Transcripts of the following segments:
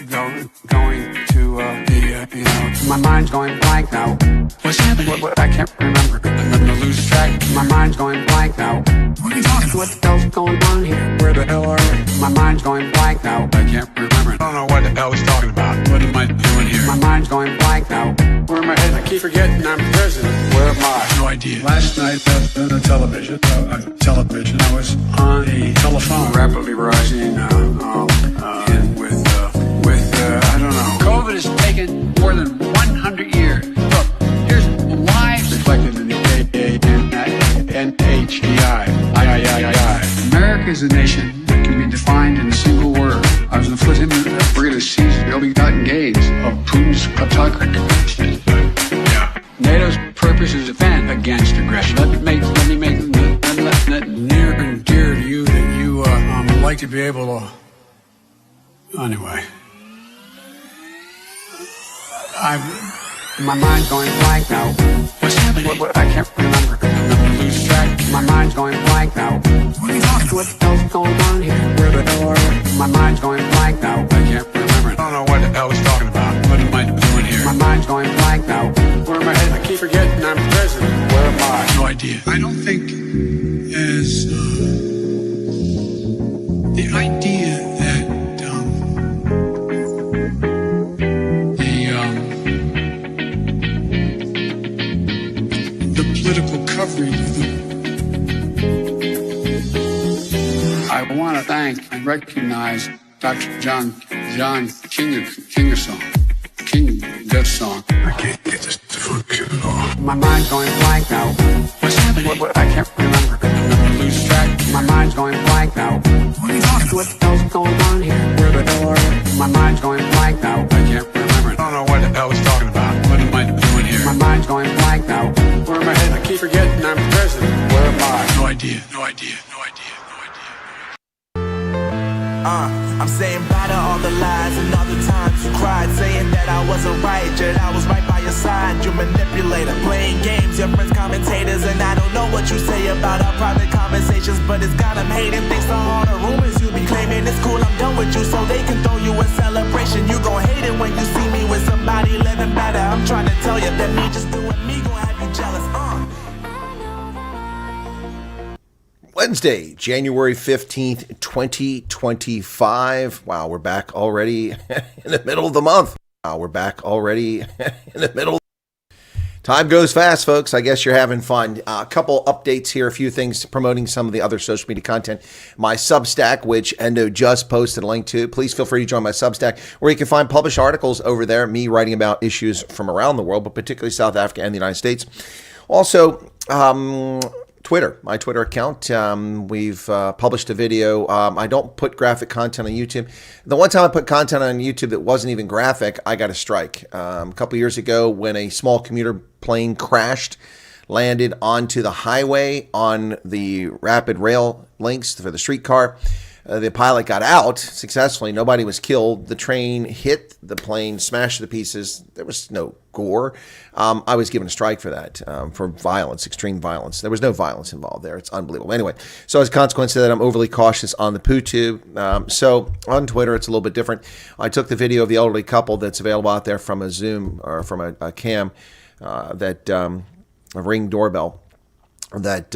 going to my mind's going blank now. What's happening? What, I can't remember. I'm gonna lose track. My mind's going blank now. What are you talking about? What the hell's going on here? Where the hell are we? My mind's going blank now. I can't remember. I don't know what the hell he's talking about. What am I doing here? My mind's going blank now. Where am I headed? I keep forgetting I'm president. Where am I? No idea. Last night on the television, I was on a telephone rapidly rising and with I don't know. COVID has taken more than 100 years. Look, here's lives reflected in the NHEI. America is a nation that can be defined in a single word. I was inflicting we're going to seize the ill-begotten gains of Putin's kleptocracy. Yeah. NATO's purpose is to defend against aggression. Let me make that near and dear to you that you would like to be able to. Anyway. My mind's going blank now. What's happening? What, I can't remember. I'm gonna lose track. My mind's going blank now. What are you talking about? What the hell's going on here? Where the hell are we? My mind's going blank now. I can't remember. I don't know what the hell he's talking about. What am I doing here? My mind's going blank now. Where am I headed? I keep forgetting I'm president. Where am I? No idea. I don't think as the idea that political coverage. I want to thank and recognize Dr. John Kingersong. That song. I can't get this to function at all. My mind's going blank now. What's happening? What, I can't remember. I'm gonna lose track. My mind's going blank now. What are you talking about? What the hell's going on here? Where the hell are we? My mind's going blank now. I can't remember. I don't know what the hell he's talking about. What am I doing here? My mind's going blank now. Where am I headed? I keep forgetting I'm president. Where am I? No idea. I'm saying bye to all the lies and all the times you cried, saying that I wasn't right, yet I was right by your side. You manipulator, playing games, your friends commentators, and I don't know what you say about our private conversations, but it's got them hating. Thanks to all the rumors you be claiming. It's cool, I'm done with you, so they can throw you a celebration. You gon' hate it when you see me with somebody living better. I'm trying to tell you that me just doing me gon' have you jealous. Wednesday, January 15th, 2025. Wow, we're back already in the middle of the month. Time goes fast, folks. I guess you're having fun. A couple updates here, a few things promoting some of the other social media content. My Substack, which Endo just posted a link to. Please feel free to join my Substack, where you can find published articles over there, me writing about issues from around the world, but particularly South Africa and the United States. Also, Twitter, my Twitter account. We've published a video. I don't put graphic content on YouTube. The one time I put content on YouTube that wasn't even graphic, I got a strike. A couple years ago, when a small commuter plane crashed, landed onto the highway on the rapid rail links for the streetcar. The pilot got out successfully. Nobody was killed. The train hit the plane, smashed to pieces. There was no gore. I was given a strike for that, for violence, extreme violence. There was no violence involved there. It's unbelievable. Anyway, so as a consequence of that, I'm overly cautious on the PooTube. So on Twitter, it's a little bit different. I took the video of the elderly couple that's available out there from a Zoom or from a cam, a Ring doorbell, that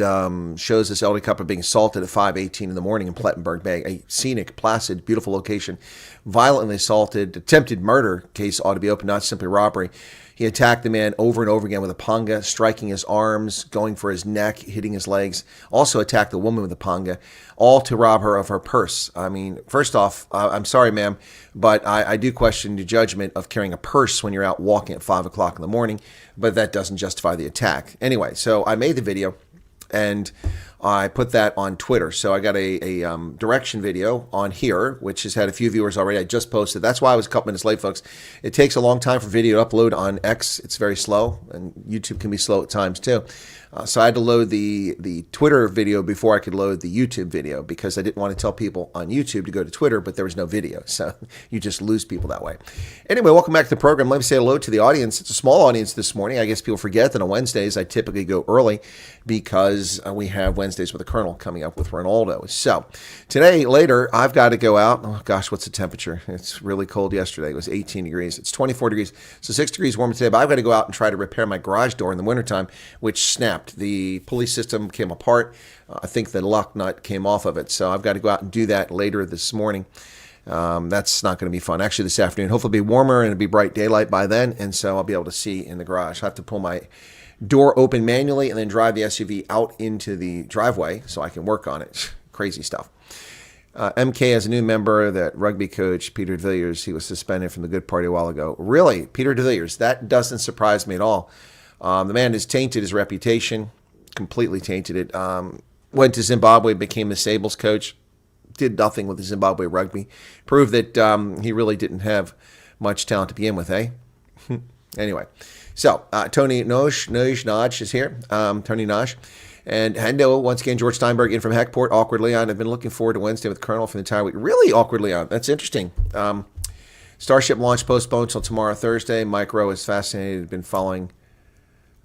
shows this elderly couple being assaulted at 5:18 in the morning in Plettenberg Bay, a scenic, placid, beautiful location. Violently assaulted, attempted murder case ought to be open, not simply robbery. He attacked the man over and over again with a panga, striking his arms, going for his neck, hitting his legs. Also attacked the woman with a panga, all to rob her of her purse. I mean, first off, I'm sorry, ma'am, but I do question the judgment of carrying a purse when you're out walking at 5 o'clock in the morning, but that doesn't justify the attack. Anyway, so I made the video, and I put that on Twitter. So I got a direction video on here, which has had a few viewers already. I just posted. That's why I was a couple minutes late, folks. It takes a long time for video to upload on X. It's very slow, and YouTube can be slow at times too. So I had to load the Twitter video before I could load the YouTube video, because I didn't want to tell people on YouTube to go to Twitter, but there was no video. So you just lose people that way. Anyway, welcome back to the program. Let me say hello to the audience. It's a small audience this morning. I guess people forget that on Wednesdays I typically go early because we have Wednesday Wednesdays with the Colonel coming up with Ronaldo. So today, later, I've got to go out. Oh, gosh, what's the temperature? It's really cold yesterday. It was 18 degrees. It's 24 degrees. So 6 degrees warmer today. But I've got to go out and try to repair my garage door in the wintertime, which snapped. The pulley system came apart. I think the lock nut came off of it. So I've got to go out and do that later this morning. That's not going to be fun. Actually, this afternoon, hopefully it'll be warmer and it'll be bright daylight by then. And so I'll be able to see in the garage. I have to pull my door open manually and then drive the SUV out into the driveway so I can work on it. Crazy stuff. MK has a new member, that rugby coach, Peter de Villiers. He was suspended from the Good Party a while ago. Really? Peter de Villiers? That doesn't surprise me at all. The man has tainted his reputation, completely tainted it. Went to Zimbabwe, became the Sables coach. Did nothing with the Zimbabwe rugby. Proved that he really didn't have much talent to begin with, eh? Anyway, so Tony Noj is here. Tony Noj. And Hendo, once again, George Steinberg in from Heckport. Awkward Leon. I've been looking forward to Wednesday with Colonel for the entire week. Really awkward Leon. That's interesting. Starship launch postponed till tomorrow, Thursday. Mike Rowe is fascinated. Been following,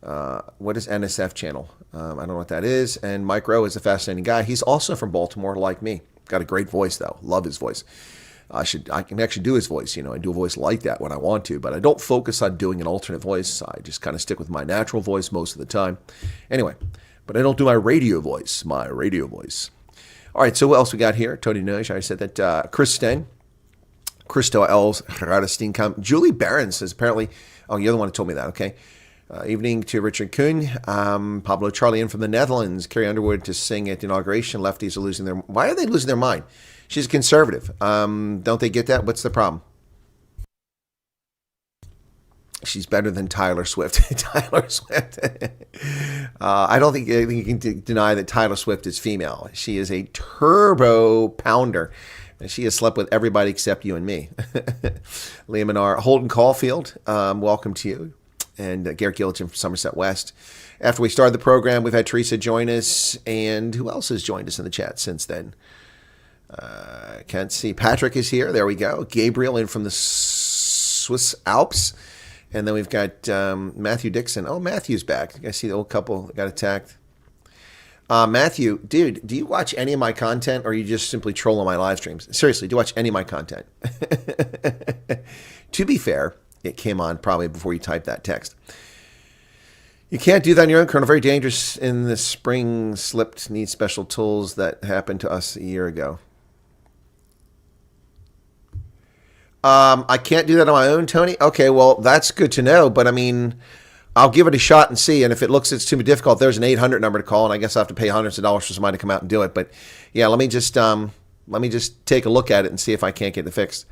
what is NSF channel? I don't know what that is. And Mike Rowe is a fascinating guy. He's also from Baltimore, like me. Got a great voice, though. Love his voice. I can actually do his voice. I do a voice like that when I want to, but I don't focus on doing an alternate voice. I just kind of stick with my natural voice most of the time. Anyway, but I don't do my radio voice. All right, so what else we got here? Tony Noj, I said that. Chris Sten, Christo Els, Radesteenkamp, Julie Barron says apparently, oh, you're the one who told me that, okay. Evening to Richard Kuhn, Pablo Charlie in from the Netherlands, Carrie Underwood to sing at inauguration. Lefties are losing their. Why are they losing their mind? She's a conservative. Don't they get that? What's the problem? She's better than Tyler Swift. Tyler Swift. I don't think you can deny that Tyler Swift is female. She is a turbo pounder. And she has slept with everybody except you and me. Liam Menard, Holden Caulfield, welcome to you. And Garrett Gilligan from Somerset West. After we started the program, we've had Teresa join us. And who else has joined us in the chat since then? Can't see. Patrick is here. There we go. Gabriel in from the Swiss Alps. And then we've got Matthew Dixon. Oh, Matthew's back. I see the old couple that got attacked. Matthew, dude, do you watch any of my content or are you just simply trolling my live streams? Seriously, do you watch any of my content? To be fair, it came on probably before you typed that text. You can't do that on your own, Colonel. Very dangerous in the spring. Slipped. Needs special tools. That happened to us a year ago. I can't do that on my own, Tony. Okay, well, that's good to know. But I mean, I'll give it a shot and see. And if it looks it's too difficult, there's an 800 number to call, and I guess I have to pay hundreds of dollars for somebody to come out and do it. But yeah, let me just take a look at it and see if I can't get it fixed.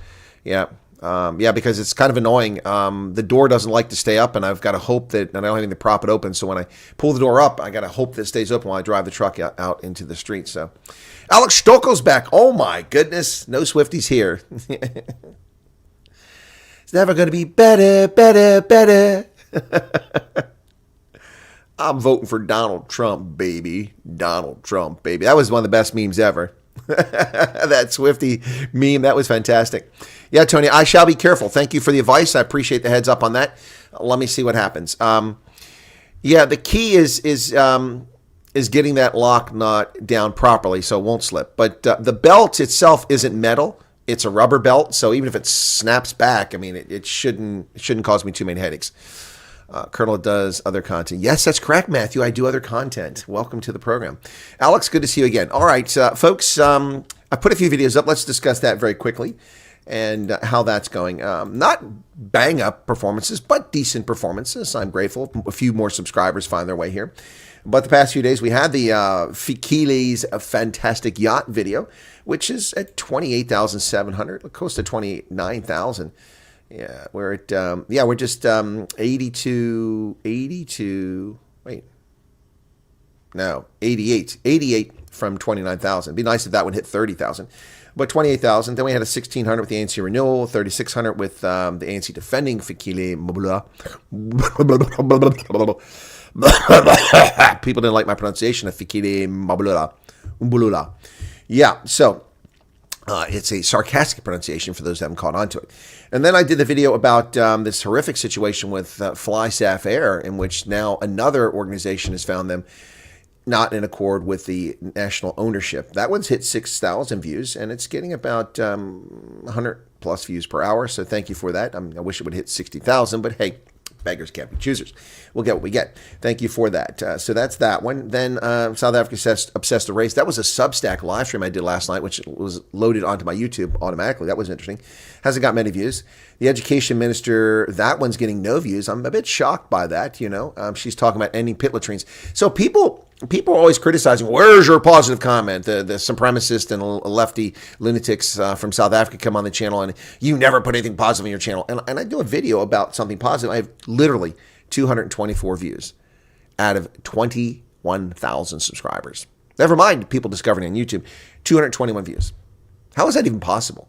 Yeah. Because it's kind of annoying. The door doesn't like to stay up, and I've got to hope that, and I don't have anything to prop it open. So when I pull the door up, I got to hope that it stays open while I drive the truck out into the street. So Alex Stockel's back. Oh my goodness. No Swifties here. It's never going to be better. I'm voting for Donald Trump, baby. That was one of the best memes ever. That Swiftie meme, that was fantastic. Yeah, Tony, I shall be careful. Thank you for the advice. I appreciate the heads up on that. Let me see what happens. The key is getting that lock nut down properly so it won't slip. But the belt itself isn't metal. It's a rubber belt, so even if it snaps back, I mean, it shouldn't cause me too many headaches. Colonel does other content. Yes, that's correct, Matthew. I do other content. Welcome to the program. Alex, good to see you again. All right, folks, I put a few videos up. Let's discuss that very quickly and how that's going. Not bang-up performances, but decent performances. I'm grateful. A few more subscribers find their way here. But the past few days, we had the Fikile's fantastic yacht video, which is at 28,700, close to 29,000. Yeah, we're at, we're just 88 from 29,000. It'd be nice if that would hit 30,000. But 28,000. Then we had a 1,600 with the ANC renewal, 3,600 with the ANC defending Fikile. People didn't like my pronunciation of Fikile Mbulula. Yeah, so it's a sarcastic pronunciation for those that haven't caught on to it. And then I did the video about this horrific situation with FlySAF Air, in which now another organization has found them not in accord with the national ownership. That one's hit 6,000 views, and it's getting about 100 plus views per hour. So thank you for that. I wish it would hit 60,000, but hey, beggars can't be choosers. We'll get what we get. Thank you for that. So that's that one. Then South Africa Obsessed the Race. That was a Substack live stream I did last night, which was loaded onto my YouTube automatically. That was interesting. Hasn't got many views. The Education Minister, that one's getting no views. I'm a bit shocked by that. She's talking about ending pit latrines. So people are always criticizing, where's your positive comment? The supremacist and lefty lunatics from South Africa come on the channel and you never put anything positive in your channel. And I do a video about something positive. I have literally 224 views out of 21,000 subscribers. Never mind people discovering on YouTube, 221 views. How is that even possible?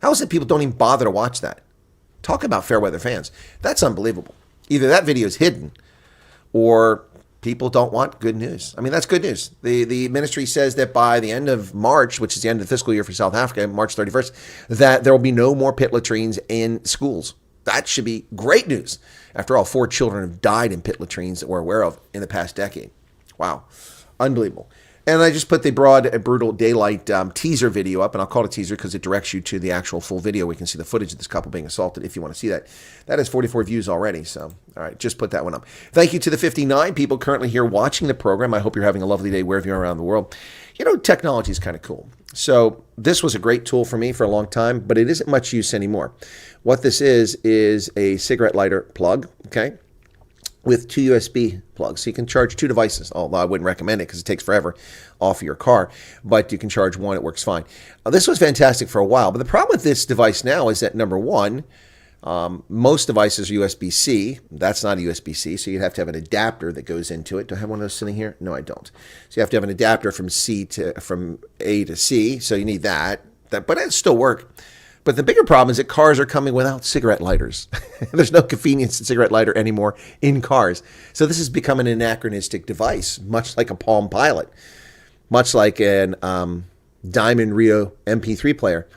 How is it people don't even bother to watch that? Talk about fair weather fans. That's unbelievable. Either that video is hidden or people don't want good news. I mean, that's good news. The ministry says that by the end of March, which is the end of the fiscal year for South Africa, March 31st, that there will be no more pit latrines in schools. That should be great news. After all, 4 children have died in pit latrines that we're aware of in the past decade. Wow. Unbelievable. And I just put the broad, brutal daylight teaser video up, and I'll call it a teaser because it directs you to the actual full video. We can see the footage of this couple being assaulted if you want to see that. That has 44 views already, so all right, just put that one up. Thank you to the 59 people currently here watching the program. I hope you're having a lovely day wherever you are around the world. Technology is kind of cool. So this was a great tool for me for a long time, but it isn't much use anymore. What this is a cigarette lighter plug, okay, with 2 USB plugs. So you can charge 2 devices, although I wouldn't recommend it because it takes forever off of your car, but you can charge one, it works fine. This was fantastic for a while, but the problem with this device now is that, number one, most devices are USB-C. That's not a USB-C, so you'd have to have an adapter that goes into it. Do I have one of those sitting here? No, I don't. So you have to have an adapter from A to C, so you need that but it'll still work. But the bigger problem is that cars are coming without cigarette lighters. There's no convenience in cigarette lighter anymore in cars. So this has become an anachronistic device, much like a Palm Pilot, much like an Diamond Rio MP3 player,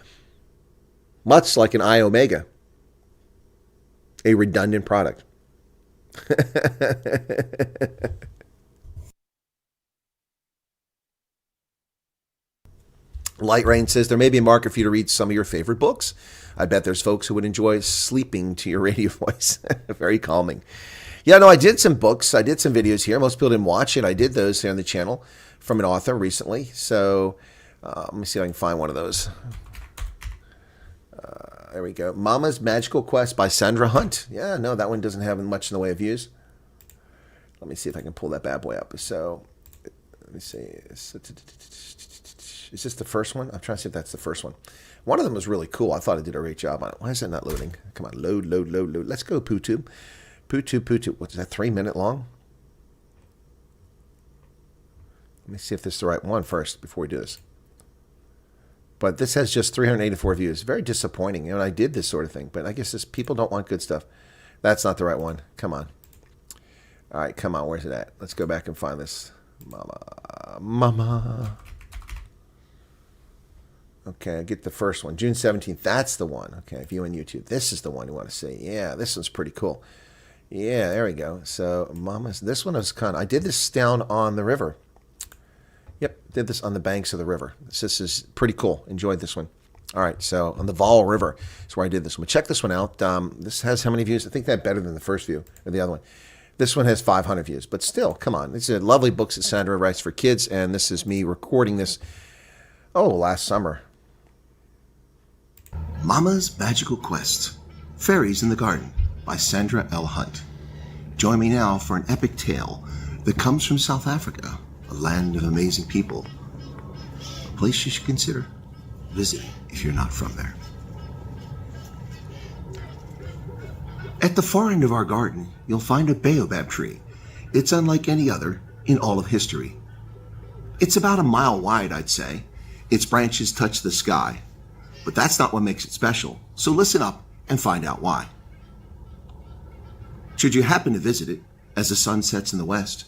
much like an iOmega, a redundant product. Light Rain says, there may be a market for you to read some of your favorite books. I bet there's folks who would enjoy sleeping to your radio voice. Very calming. Yeah, no, I did some books. I did some videos here. Most people didn't watch it. I did those here on the channel from an author recently. So let me see if I can find one of those. There we go. Mama's Magical Quest by Sandra Hunt. Yeah, no, that one doesn't have much in the way of views. Let me see if I can pull that bad boy up. So let me see. Is this the first one? I'm trying to see if that's the first one. One of them was really cool. I thought it did a great job on it. Why is that not loading? Come on, load. Let's go, PooTube. PooTube. What's that, 3 minute long? Let me see if this is the right one first before we do this. But this has just 384 views. Very disappointing. I did this sort of thing, but I guess people don't want good stuff. That's not the right one. Come on. All right, come on. Where's it at? Let's go back and find this. Mama. Okay, I get the first one. June 17th. That's the one. Okay, view on YouTube. This is the one you want to see. Yeah, this one's pretty cool. Yeah, there we go. So, this one was I did this down on the river. Yep, did this on the banks of the river. This is pretty cool. Enjoyed this one. All right, so on the Vaal River is where I did this one. But check this one out. This has how many views? I think that's better than the first view, or the other one. This one has 500 views, but still, come on. These are lovely books that Sandra writes for kids, and this is me recording this, last summer. Mama's Magical Quest, Fairies in the Garden by Sandra L. Hunt. Join me now for an epic tale that comes from South Africa, a land of amazing people, a place you should consider visiting if you're not from there. At the far end of our garden, you'll find a baobab tree. It's unlike any other in all of history. It's about a mile wide, I'd say. Its branches touch the sky. But that's not what makes it special, so listen up and find out why. Should you happen to visit it, as the sun sets in the west,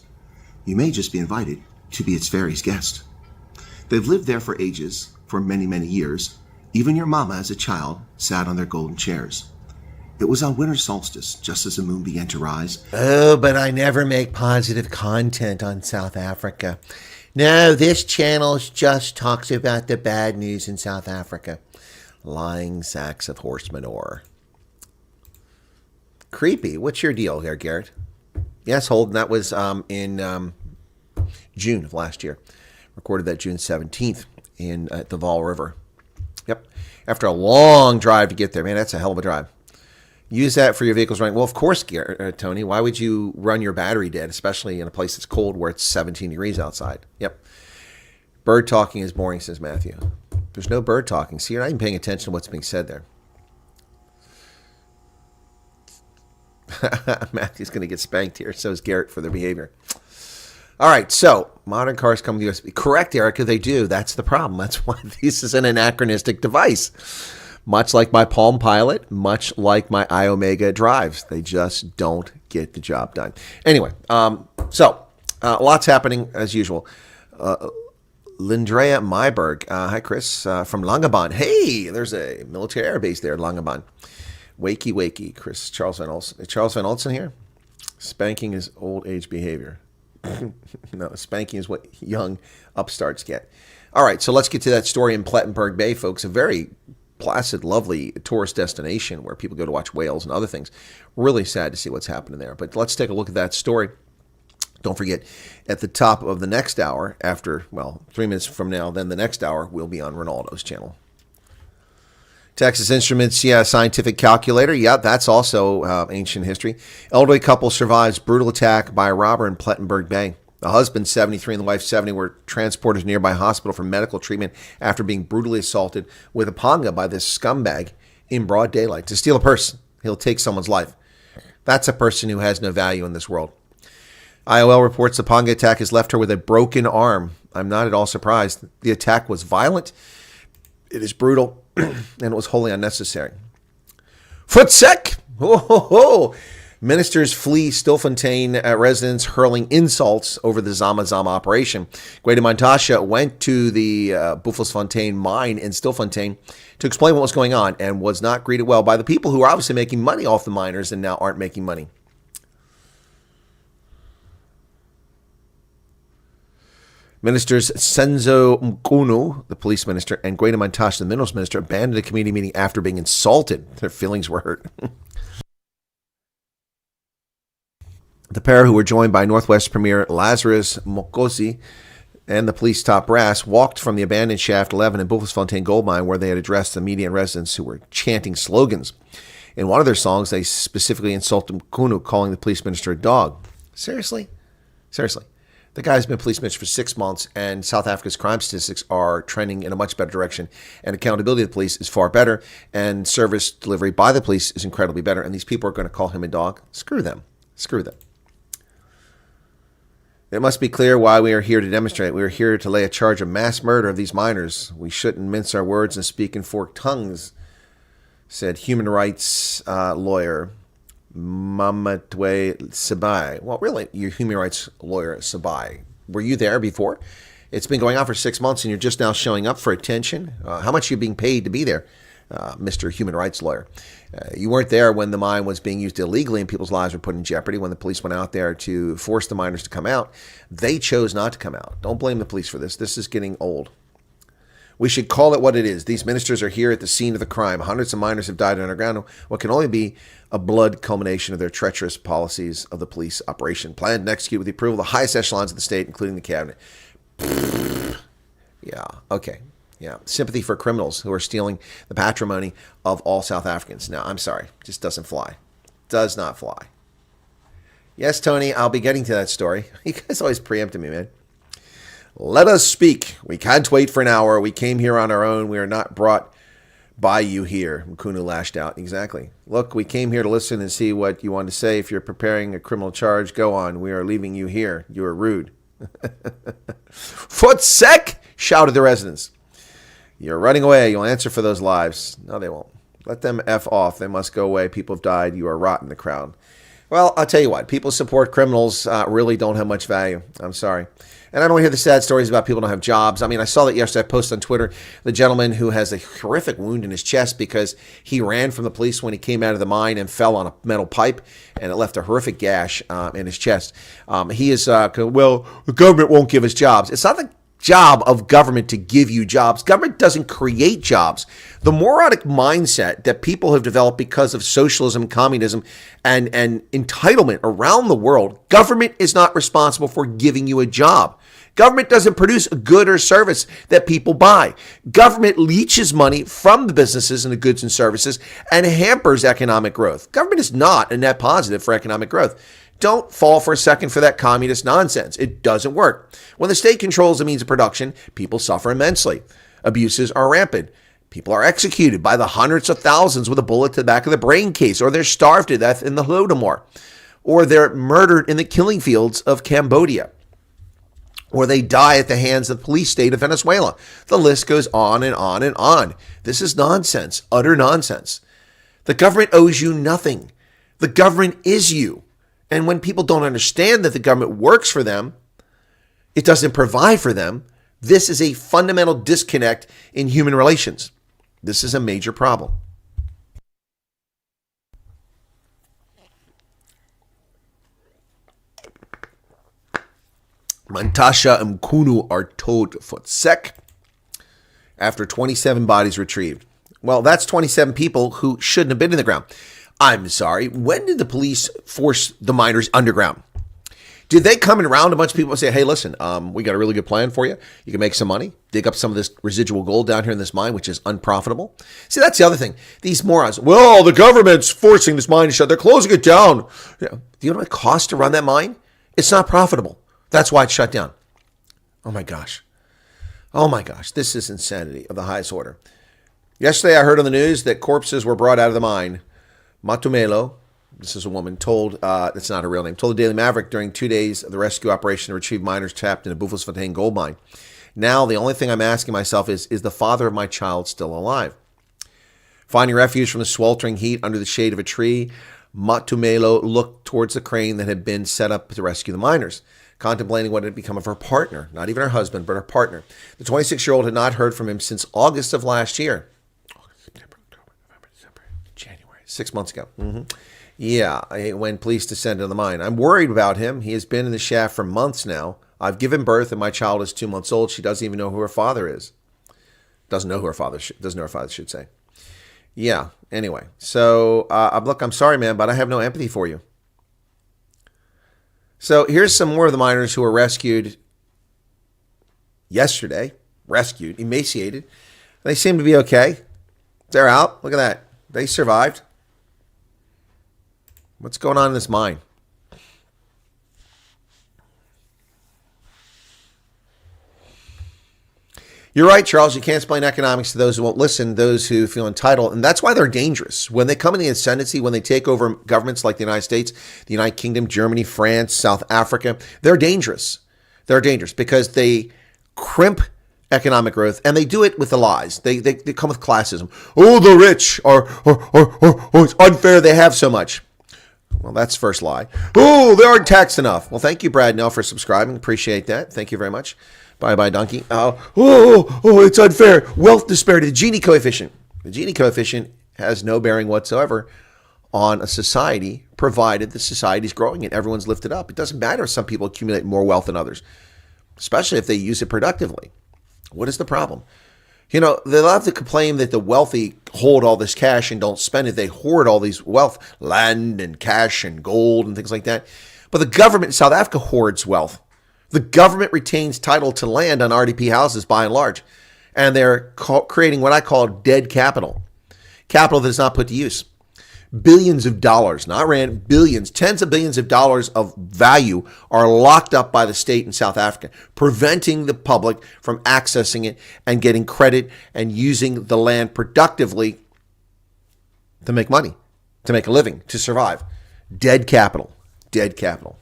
you may just be invited to be its fairies' guest. They've lived there for ages, for many, many years. Even your mama as a child sat on their golden chairs. It was on winter solstice, just as the moon began to rise. Oh, but I never make positive content on South Africa. No, this channel just talks about the bad news in South Africa. Lying sacks of horse manure. Creepy. What's your deal here, Garrett? Yes, Holden, that was in June of last year. Recorded that June 17th at the Vaal River. Yep. After a long drive to get there. Man, that's a hell of a drive. Use that for your vehicles running. Well, of course, Tony. Why would you run your battery dead, especially in a place that's cold where it's 17 degrees outside? Yep. Bird talking is boring, says Matthew. There's no bird talking. See, you're not even paying attention to what's being said there. Matthew's going to get spanked here. So is Garrett for their behavior. All right, so modern cars come with USB. Correct, Erica, they do. That's the problem. That's why this is an anachronistic device. Much like my Palm Pilot, much like my iOmega drives. They just don't get the job done. Anyway, lots happening as usual. Lindrea Myberg. Hi, Chris, from Langebaan. Hey, there's a military air base there in Langebaan. Wakey, Chris. Charles Van Olsen. Is Charles Van Olsen here? Spanking is old age behavior. No, spanking is what young upstarts get. All right, so let's get to that story in Plettenberg Bay, folks. A very placid, lovely tourist destination where people go to watch whales and other things. Really sad to see what's happening there. But let's take a look at that story. Don't forget, at the top of the next hour, after, 3 minutes from now, then the next hour will be on Ronaldo's channel. Texas Instruments, scientific calculator. Yeah, that's also ancient history. Elderly couple survives brutal attack by a robber in Plettenberg Bay. The husband, 73, and the wife, 70, were transported to a nearby hospital for medical treatment after being brutally assaulted with a panga by this scumbag in broad daylight. To steal a purse, he'll take someone's life. That's a person who has no value in this world. IOL reports the panga attack has left her with a broken arm. I'm not at all surprised. The attack was violent. It is brutal. And it was wholly unnecessary. Footsec! Ho, ho, ho. Ministers flee Stilfontein residents hurling insults over the Zama operation. Gwede Mantashe went to the Buffelsfontein mine in Stilfontein to explain what was going on and was not greeted well by the people who are obviously making money off the miners and now aren't making money. Ministers Senzo Mkunu, the police minister, and Gwede Mantashe, the minerals minister, abandoned a committee meeting after being insulted. Their feelings were hurt. The pair, who were joined by Northwest Premier Lazarus Mokosi and the police top brass, walked from the abandoned Shaft 11 in Buffelsfontein gold mine, where they had addressed the media and residents who were chanting slogans. In one of their songs, they specifically insulted Mkunu, calling the police minister a dog. Seriously? The guy's been police minister for 6 months, and South Africa's crime statistics are trending in a much better direction, and accountability of the police is far better, and service delivery by the police is incredibly better, and these people are going to call him a dog? Screw them. It must be clear why we are here to demonstrate. We are here to lay a charge of mass murder of these miners. We shouldn't mince our words and speak in forked tongues, said human rights lawyer Mamatwe Sabai. Well, really, your human rights lawyer, Sabai. Were you there before? It's been going on for 6 months, and you're just now showing up for attention? How much are you being paid to be there, Mr. Human Rights Lawyer? You weren't there when the mine was being used illegally and people's lives were put in jeopardy. When the police went out there to force the miners to come out, they chose not to come out. Don't blame the police for this. This is getting old. We should call it what it is. These ministers are here at the scene of the crime. Hundreds of miners have died underground. What can only be a blood culmination of their treacherous policies of the police operation, planned and executed with the approval of the highest echelons of the state, including the cabinet. Yeah, okay. Yeah, sympathy for criminals who are stealing the patrimony of all South Africans. No, I'm sorry. Just doesn't fly. Does not fly. Yes, Tony, I'll be getting to that story. You guys always preempting me, man. Let us speak. We can't wait for an hour. We came here on our own. We are not brought by you here. Mkunu lashed out. Exactly. Look, we came here to listen and see what you want to say. If you're preparing a criminal charge, go on. We are leaving you here. You are rude. Footsec! Shouted the residents. You're running away. You'll answer for those lives. No, they won't. Let them F off. They must go away. People have died. You are rotting the crowd. Well, I'll tell you what. People support criminals really don't have much value. I'm sorry. And I don't hear the sad stories about people don't have jobs. I mean, I saw that yesterday. I posted on Twitter the gentleman who has a horrific wound in his chest because he ran from the police when he came out of the mine and fell on a metal pipe, and it left a horrific gash in his chest. He is, well, the government won't give us jobs. It's not the job of government to give you jobs. Government doesn't create jobs. The moronic mindset that people have developed because of socialism, communism, and entitlement around the world, government is not responsible for giving you a job. Government doesn't produce a good or service that people buy. Government leeches money from the businesses and the goods and services and hampers economic growth. Government is not a net positive for economic growth. Don't fall for a second for that communist nonsense. It doesn't work. When the state controls the means of production, people suffer immensely. Abuses are rampant. People are executed by the hundreds of thousands with a bullet to the back of the brain case, or they're starved to death in the Holodomor, or they're murdered in the killing fields of Cambodia, or they die at the hands of the police state of Venezuela. The list goes on and on and on. This is nonsense, utter nonsense. The government owes you nothing. The government is you. And when people don't understand that the government works for them, it doesn't provide for them, this is a fundamental disconnect in human relations. This is a major problem. Mantasha and Kunu are towed for sec after 27 bodies retrieved. Well, that's 27 people who shouldn't have been in the ground. I'm sorry, when did the police force the miners underground? Did they come around a bunch of people and say, hey, listen, we got a really good plan for you. You can make some money, dig up some of this residual gold down here in this mine, which is unprofitable. See, that's the other thing. These morons, well, the government's forcing this mine to shut. They're closing it down. Do you know what it costs to run that mine? It's not profitable. That's why it's shut down. Oh, my gosh. Oh, my gosh. This is insanity of the highest order. Yesterday, I heard on the news that corpses were brought out of the mine. Matumelo, this is a woman, told, that's not her real name, told the Daily Maverick during 2 days of the rescue operation to retrieve miners trapped in a Stilfontein gold mine. Now, the only thing I'm asking myself is the father of my child still alive? Finding refuge from the sweltering heat under the shade of a tree, Matumelo looked towards the crane that had been set up to rescue the miners, contemplating what had become of her partner, not even her husband, but her partner. The 26-year-old had not heard from him since August of last year. 6 months ago. Yeah, when police descended on the mine. I'm worried about him. He has been in the shaft for months now. I've given birth and my child is 2 months old. She doesn't even know who her father is. Doesn't know who her father should say. Yeah, anyway. So, look, I'm sorry, man, but I have no empathy for you. So here's some more of the miners who were rescued yesterday. Rescued, emaciated. They seem to be okay. They're out. Look at that. They survived. What's going on in this mine? You're right, Charles. You can't explain economics to those who won't listen, those who feel entitled. And that's why they're dangerous. When they come in the ascendancy, when they take over governments like the United States, the United Kingdom, Germany, France, South Africa, they're dangerous. They're dangerous because they crimp economic growth, and they do it with the lies. They come with classism. Oh, the rich are it's unfair they have so much. Well, that's first lie. Oh, they aren't taxed enough. Well, thank you, Brad Nell, for subscribing. Appreciate that. Thank you very much. Bye-bye, donkey. It's unfair. Wealth disparity. The Gini coefficient. The Gini coefficient has no bearing whatsoever on a society, provided the society is growing and everyone's lifted up. It doesn't matter if some people accumulate more wealth than others, especially if they use it productively. What is the problem? You know, they love to complain that the wealthy hold all this cash and don't spend it. They hoard all these wealth, land and cash and gold and things like that. But the government in South Africa hoards wealth. The government retains title to land on RDP houses by and large. And they're creating what I call dead capital. Capital that is not put to use. Billions of dollars, not rand, billions, tens of billions of dollars of value are locked up by the state in South Africa, preventing the public from accessing it and getting credit and using the land productively to make money, to make a living, to survive. Dead capital. Dead capital.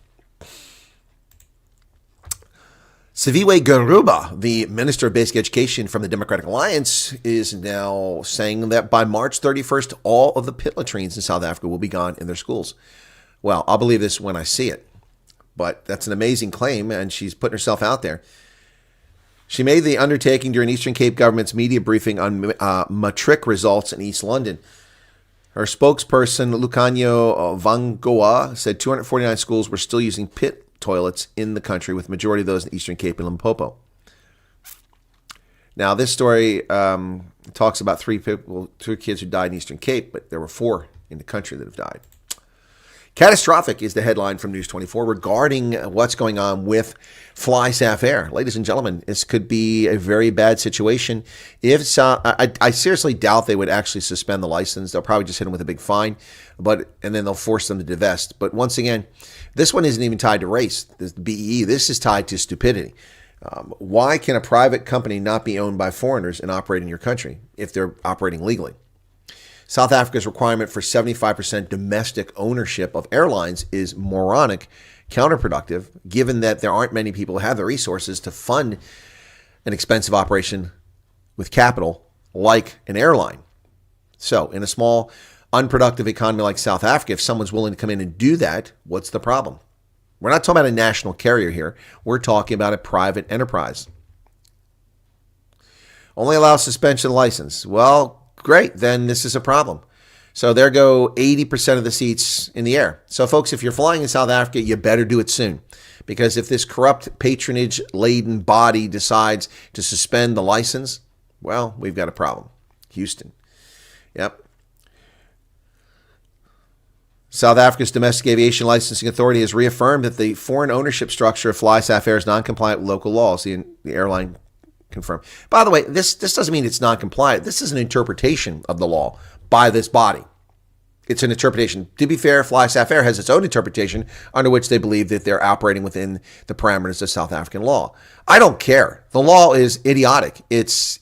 Siviwe Garuba, the Minister of Basic Education from the Democratic Alliance, is now saying that by March 31st, all of the pit latrines in South Africa will be gone in their schools. Well, I'll believe this when I see it. but that's an amazing claim, and she's putting herself out there. She made the undertaking during Eastern Cape government's media briefing on Matric results in East London. Her spokesperson, Lucanio Vangoa, said 249 schools were still using pit toilets in the country, with the majority of those in Eastern Cape and Limpopo. Now, this story talks about three kids who died in Eastern Cape, but there were 4 in the country that have died. Catastrophic is the headline from News 24 regarding what's going on with Fly Safair. Ladies and gentlemen, this could be a very bad situation. I seriously doubt they would actually suspend the license. They'll probably just hit them with a big fine, and then they'll force them to divest. But once again, this one isn't even tied to race. This BEE. This is tied to stupidity. Why can a private company not be owned by foreigners and operate in your country if they're operating legally? South Africa's requirement for 75% domestic ownership of airlines is moronic, counterproductive, given that there aren't many people who have the resources to fund an expensive operation with capital like an airline. So in a small, unproductive economy like South Africa, if someone's willing to come in and do that, what's the problem? We're not talking about a national carrier here. We're talking about a private enterprise. Only allows suspension of license. Well, great, then this is a problem. So there go 80% of the seats in the air. So folks, if you're flying in South Africa, you better do it soon. Because if this corrupt, patronage-laden body decides to suspend the license, well, we've got a problem. Houston. Yep. South Africa's Domestic Aviation Licensing Authority has reaffirmed that the foreign ownership structure of Fly Safair is non-compliant with local laws. The airline confirmed. By the way, this doesn't mean it's non-compliant. This is an interpretation of the law by this body. It's an interpretation. To be fair, Fly Safair has its own interpretation under which they believe that they're operating within the parameters of South African law. I don't care. The law is idiotic. It's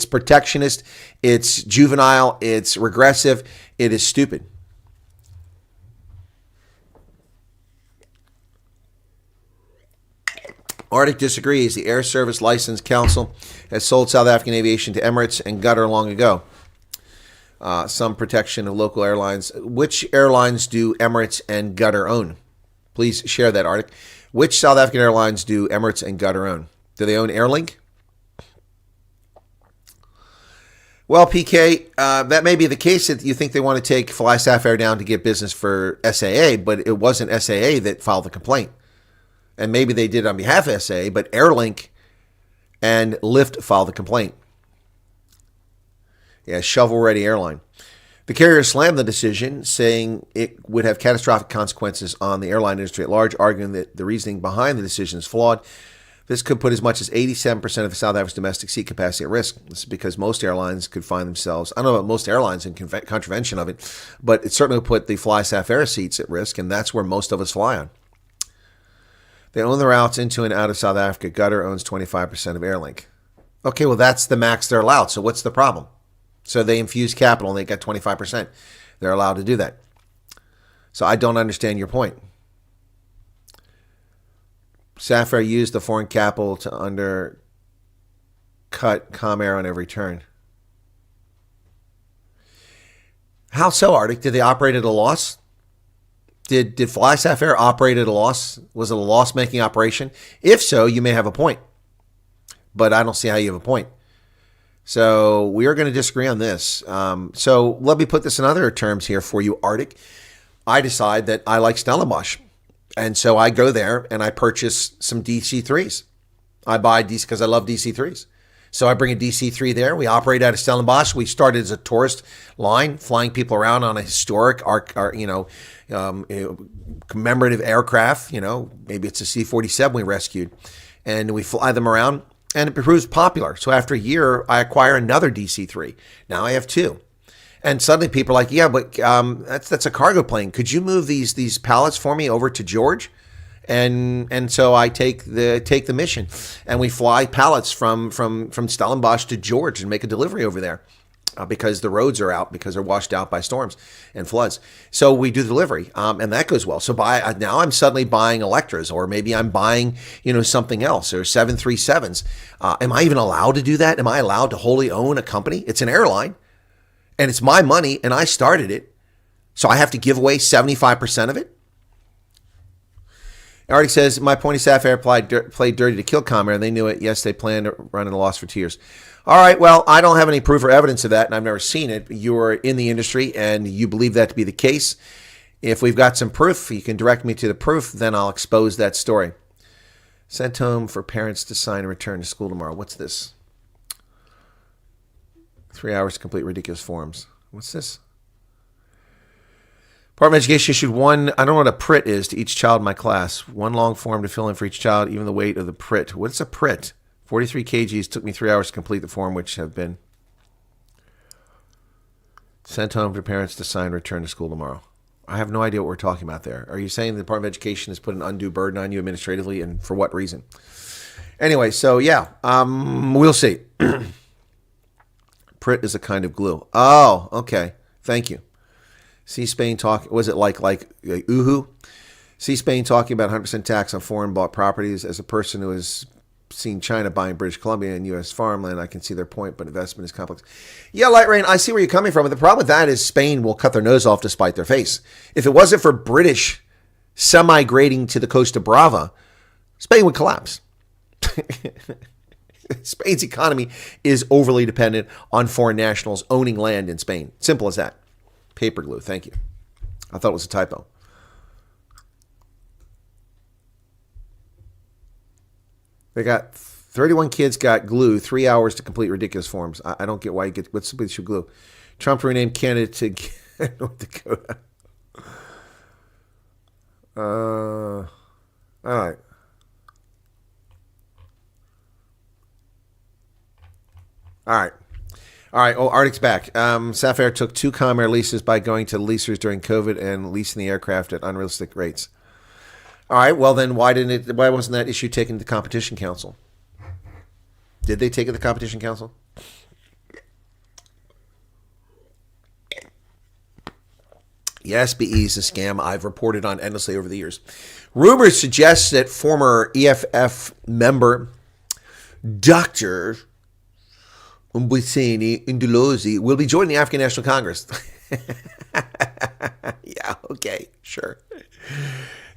protectionist. It's juvenile. It's regressive. It is stupid. Arctic disagrees. The Air Service License Council has sold South African aviation to Emirates and Qatar long ago. Some protection of local airlines. Which airlines do Emirates and Qatar own? Please share that, Arctic. Which South African airlines do Emirates and Qatar own? Do they own Airlink? Well, PK, that may be the case that you think they want to take Fly Safair down to get business for SAA, but it wasn't SAA that filed the complaint. And maybe they did on behalf of SAA, but Airlink and Lyft filed the complaint. Yeah, shovel-ready airline. The carrier slammed the decision, saying it would have catastrophic consequences on the airline industry at large, arguing that the reasoning behind the decision is flawed. This could put as much as 87% of South Africa's domestic seat capacity at risk. This is because most airlines could find themselves, I don't know about most airlines in contravention of it, but it certainly would put the Fly Safair seats at risk, and that's where most of us fly on. They own the routes into and out of South Africa. Qatar owns 25% of Airlink. Okay, well, that's the max they're allowed. So what's the problem? So they infuse capital and they got 25%. They're allowed to do that. So I don't understand your point. Safair used the foreign capital to undercut Comair on every turn. How so, Arctic? Did they operate at a loss? Did Fly Safair operate at a loss? Was it a loss-making operation? If so, you may have a point. But I don't see how you have a point. So we are going to disagree on this. So let me put this in other terms here for you, Arctic. I decide that I like Stellenbosch. And so I go there and I purchase some DC-3s. I buy DC because I love DC-3s. So I bring a DC-3 there. We operate out of Stellenbosch. We started as a tourist line, flying people around on a historic, commemorative aircraft. Maybe it's a C-47 we rescued. And we fly them around, and it proves popular. So after a year, I acquire another DC-3. Now I have 2. And suddenly people are like, yeah, but that's a cargo plane. Could you move these pallets for me over to George? And so I take the mission, and we fly pallets from Stellenbosch to George and make a delivery over there because the roads are out because they're washed out by storms and floods. So we do the delivery, and that goes well. So now I'm suddenly buying Electras, or maybe I'm buying something else, or 737s. Am I even allowed to do that? Am I allowed to wholly own a company? It's an airline, and it's my money, and I started it, so I have to give away 75% of it. Arctic says, my pointy Sapphire played dirty to kill Comair, and they knew it. Yes, they planned to run at a loss for 2 years. All right, well, I don't have any proof or evidence of that, and I've never seen it. You're in the industry, and you believe that to be the case. If we've got some proof, you can direct me to the proof, then I'll expose that story. Sent home for parents to sign and return to school tomorrow. What's this? 3 hours to complete ridiculous forms. What's this? Department of Education issued one, I don't know what a PRIT is, to each child in my class. One long form to fill in for each child, even the weight of the PRIT. What's a PRIT? 43 kgs. Took me 3 hours to complete the form, which have been sent home for parents to sign and return to school tomorrow. I have no idea what we're talking about there. Are you saying the Department of Education has put an undue burden on you administratively, and for what reason? Anyway, so yeah, we'll see. PRIT is a kind of glue. Oh, okay. Thank you. See Spain talk. Was it like Uhu? See Spain talking about 100% tax on foreign bought properties. As a person who has seen China buying British Columbia and U.S. farmland, I can see their point, but investment is complex. Yeah, Light Rain, I see where you're coming from. But the problem with that is Spain will cut their nose off to spite their face. If it wasn't for British semi-grading to the Costa Brava, Spain would collapse. Spain's economy is overly dependent on foreign nationals owning land in Spain. Simple as that. Paper glue. Thank you. I thought it was a typo. They got 31 kids got glue, 3 hours to complete ridiculous forms. I don't get why you get what's the issue glue. Trump renamed candidate to North Dakota. All right. All right. Oh, Arctic's back. Sapphire took 2 Comair leases by going to leasers during COVID and leasing the aircraft at unrealistic rates. All right. Well, then why wasn't that issue taken to the Competition Council? Did they take it to the Competition Council? Yes, BE is a scam I've reported on endlessly over the years. Rumors suggest that former EFF member Dr. Bezuidenhout will be joining the African National Congress. Yeah, okay, sure.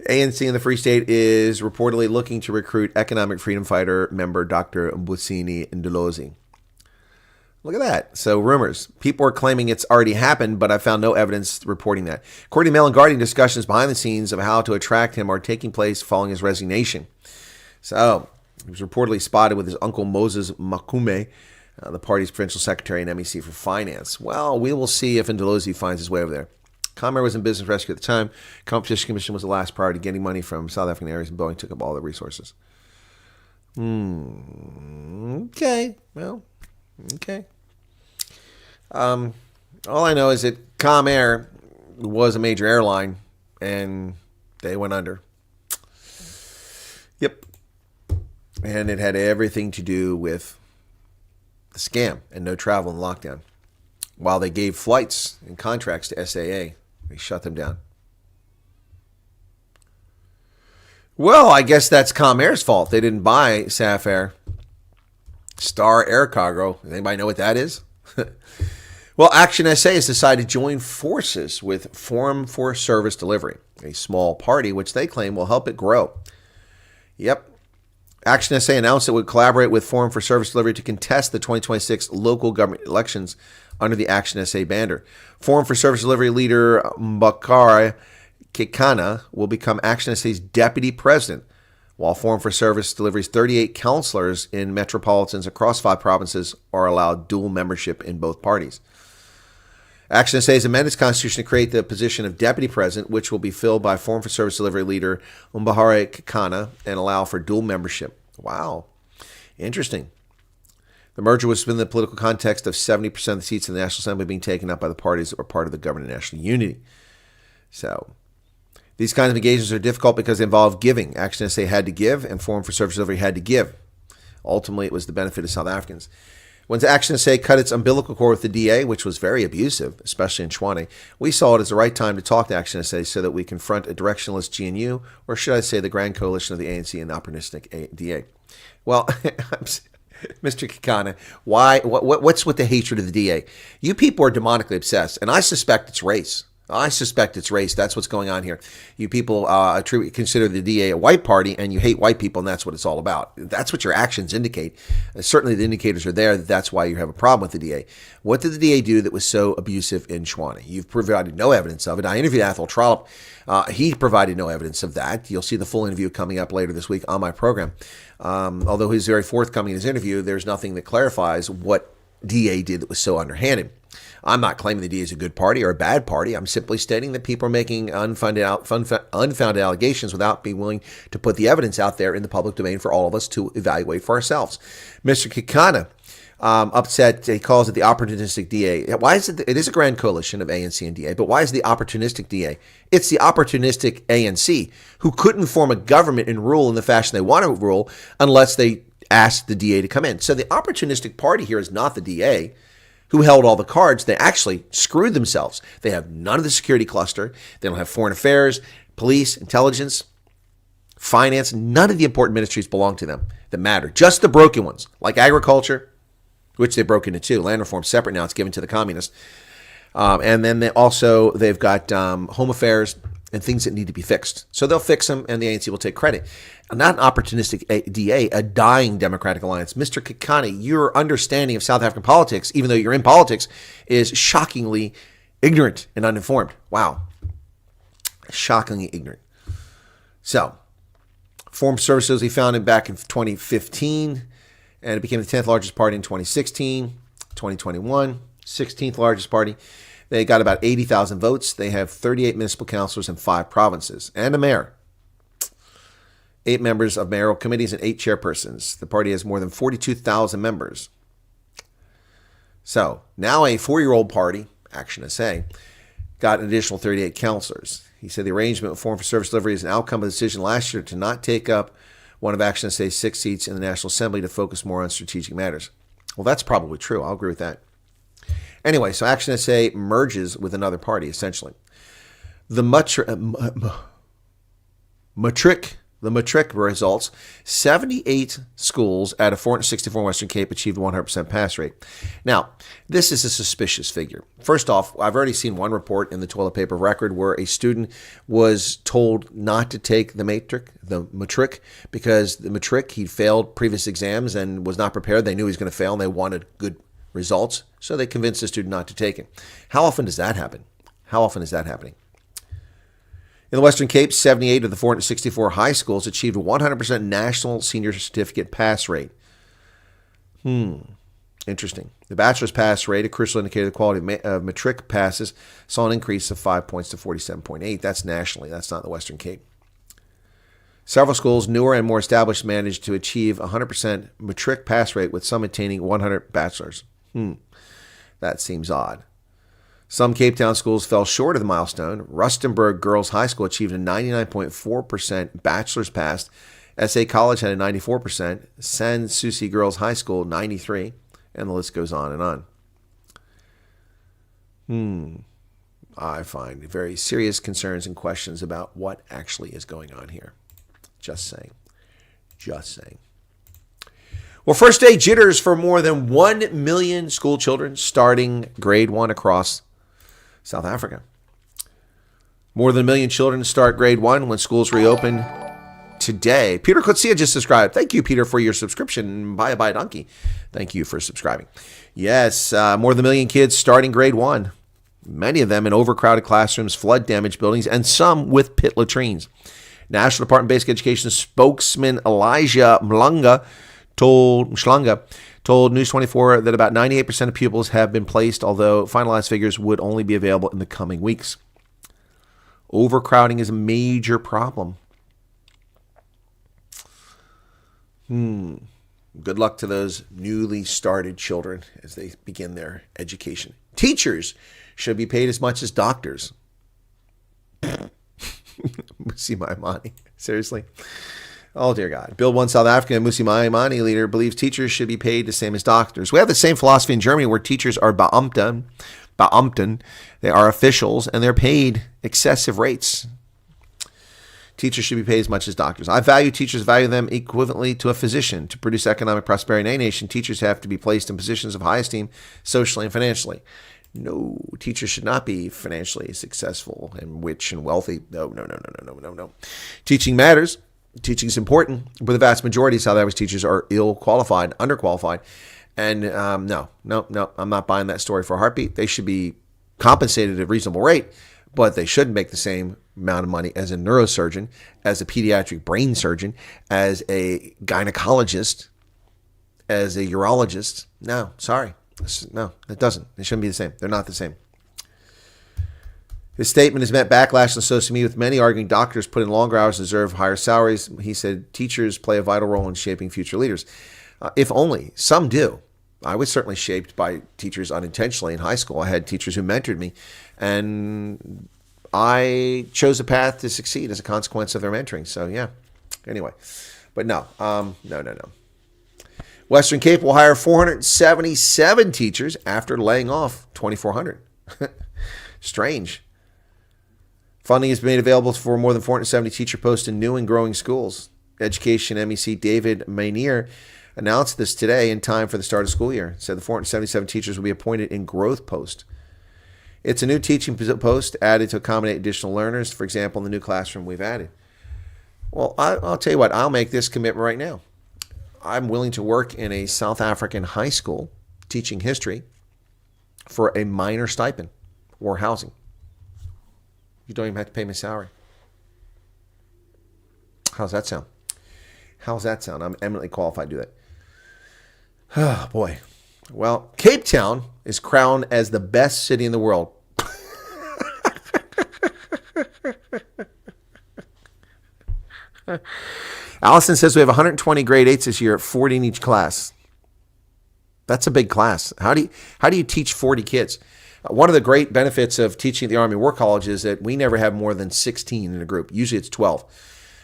ANC in the Free State is reportedly looking to recruit economic freedom fighter member Dr. Bezuidenhout. Look at that. So rumors. People are claiming it's already happened, but I found no evidence reporting that. According to Mail and Guardian, discussions behind the scenes of how to attract him are taking place following his resignation. So he was reportedly spotted with his uncle Moses Makume, the party's provincial secretary and MEC for finance. Well, we will see if Ndolozi finds his way over there. Comair was in business rescue at the time. Competition Commission was the last priority, getting money from South African areas, and Boeing took up all the resources. Okay. Well, okay. All I know is that Comair was a major airline, and they went under. Yep. And it had everything to do with the scam and no travel and lockdown. While they gave flights and contracts to SAA, they shut them down. Well, I guess that's Comair's fault. They didn't buy Sapphire. Star Air Cargo. Anybody know what that is? Well, Action SA has decided to join forces with Forum for Service Delivery, a small party which they claim will help it grow. Yep. Action SA announced it would collaborate with Forum for Service Delivery to contest the 2026 local government elections under the Action SA banner. Forum for Service Delivery leader Bakari Kekana will become Action SA's deputy president, while Forum for Service Delivery's 38 councillors in metropolitans across 5 provinces are allowed dual membership in both parties. Action SA has amended its constitution to create the position of deputy president, which will be filled by Forum for Service Delivery leader Mbahare Kekana, and allow for dual membership. Wow. Interesting. The merger was within the political context of 70% of the seats in the National Assembly being taken up by the parties that were part of the government of national unity. So, these kinds of engagements are difficult because they involve giving. Action SA had to give, and Forum for Service Delivery had to give. Ultimately, it was the benefit of South Africans. When Action SA cut its umbilical cord with the DA, which was very abusive, especially in Tshwane, we saw it as the right time to talk to Action SA so that we confront a directionless GNU, or should I say the grand coalition of the ANC and the opportunistic DA. Well, Mr. Kekana, what's with the hatred of the DA? You people are demonically obsessed, and I suspect it's race. I suspect it's race. That's what's going on here. You people consider the DA a white party, and you hate white people, and that's what it's all about. That's what your actions indicate. Certainly the indicators are there that that's why you have a problem with the DA. What did the DA do that was so abusive in Shawnee? You've provided no evidence of it. I interviewed Athol Trollope. He provided no evidence of that. You'll see the full interview coming up later this week on my program. Although he's very forthcoming in his interview, there's nothing that clarifies what DA did that was so underhanded. I'm not claiming the DA is a good party or a bad party. I'm simply stating that people are making unfounded allegations without being willing to put the evidence out there in the public domain for all of us to evaluate for ourselves. Mr. Kekana, upset, he calls it the opportunistic DA. Why is it? It is a grand coalition of ANC and DA, but why is it the opportunistic DA? It's the opportunistic ANC who couldn't form a government and rule in the fashion they want to rule unless they asked the DA to come in. So the opportunistic party here is not the DA who held all the cards. They actually screwed themselves. They have none of the security cluster. They don't have foreign affairs, police, intelligence, finance. None of the important ministries belong to them that matter. Just the broken ones, like agriculture, which they broke into two. Land reform separate now. It's given to the communists. And then they've got home affairs and things that need to be fixed. So they'll fix them, and the ANC will take credit. Not an opportunistic DA, a dying Democratic Alliance. Mr. Kekani, your understanding of South African politics, even though you're in politics, is shockingly ignorant and uninformed. Wow. Shockingly ignorant. So, Foreign Services he founded back in 2015, and it became the 10th largest party in 2016, 2021, 16th largest party. They got about 80,000 votes. They have 38 municipal councilors in 5 provinces and a mayor. 8 members of mayoral committees and 8 chairpersons. The party has more than 42,000 members. So now a 4-year-old party, Action SA, got an additional 38 councilors. He said the arrangement with Foreign Service Delivery is an outcome of the decision last year to not take up one of Action SA's 6 seats in the National Assembly to focus more on strategic matters. Well, that's probably true. I'll agree with that. Anyway, so Action SA merges with another party, essentially. The Matric results, 78 schools out of 464 in Western Cape achieved a 100% pass rate. Now, this is a suspicious figure. First off, I've already seen one report in the toilet paper record where a student was told not to take the Matric, because the Matric, he'd failed previous exams and was not prepared. They knew he was going to fail and they wanted good results, so they convinced the student not to take it. How often does that happen? How often is that happening? In the Western Cape, 78 of the 464 high schools achieved a 100% national senior certificate pass rate. Interesting. The bachelor's pass rate, a crucial indicator of the quality of Matric passes, saw an increase of 5 points to 47.8. That's nationally. That's not the Western Cape. Several schools, newer and more established, managed to achieve 100% Matric pass rate, with some attaining 100 bachelors. That seems odd. Some Cape Town schools fell short of the milestone. Rustenburg Girls High School achieved a 99.4% bachelor's pass. SA College had a 94%. San Souci Girls High School, 93%. And the list goes on and on. I find very serious concerns and questions about what actually is going on here. Just saying. Well, first day jitters for more than 1 million school children starting grade 1 across South Africa. More than 1 million children start grade 1 when schools reopen today. Peter Kotsia just subscribed. Thank you, Peter, for your subscription. Bye, donkey. Thank you for subscribing. Yes, more than 1 million kids starting grade 1. Many of them in overcrowded classrooms, flood-damaged buildings, and some with pit latrines. National Department of Basic Education spokesman Elijah Mhlanga told News 24 that about 98% of pupils have been placed, although finalized figures would only be available in the coming weeks. Overcrowding is a major problem. Good luck to those newly started children as they begin their education. Teachers should be paid as much as doctors. Musi Maimani. Seriously? Oh, dear God. Build One South Africa, Musi Maimani leader, believes teachers should be paid the same as doctors. We have the same philosophy in Germany where teachers are Beamten. They are officials, and they're paid excessive rates. Teachers should be paid as much as doctors. I value teachers, value them equivalently to a physician. To produce economic prosperity in a nation, teachers have to be placed in positions of high esteem socially and financially. No, teachers should not be financially successful and rich and wealthy. No, no, no, no, no, no, no, no. Teaching matters. Teaching is important, but the vast majority of South African teachers are ill-qualified, underqualified. And no, I'm not buying that story for a heartbeat. They should be compensated at a reasonable rate, but they shouldn't make the same amount of money as a neurosurgeon, as a pediatric brain surgeon, as a gynecologist, as a urologist. No, sorry. No, it doesn't. It shouldn't be the same. They're not the same. His statement has met backlash on social media, with many arguing doctors put in longer hours and deserve higher salaries. He said teachers play a vital role in shaping future leaders. If only. Some do. I was certainly shaped by teachers unintentionally in high school. I had teachers who mentored me, and I chose a path to succeed as a consequence of their mentoring. So, yeah. Anyway. But no. No. Western Cape will hire 477 teachers after laying off 2,400. Strange. Funding has been made available for more than 470 teacher posts in new and growing schools. Education MEC David Maynier announced this today in time for the start of school year. Said the 477 teachers will be appointed in growth post. It's a new teaching post added to accommodate additional learners. For example, in the new classroom we've added. Well, I'll tell you what, I'll make this commitment right now. I'm willing to work in a South African high school teaching history for a minor stipend or housing. You don't even have to pay me salary. How's that sound? I'm eminently qualified to do that. Oh, boy. Well, Cape Town is crowned as the best city in the world. Allison says we have 120 grade 8s this year, 40 in each class. That's a big class. How do you teach 40 kids? One of the great benefits of teaching at the Army War College is that we never have more than 16 in a group. Usually it's 12.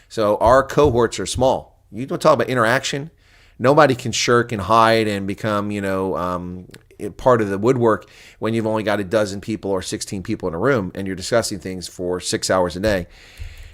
So our cohorts are small. You don't talk about interaction. Nobody can shirk and hide and become, part of the woodwork when you've only got a dozen people or 16 people in a room and you're discussing things for 6 hours a day.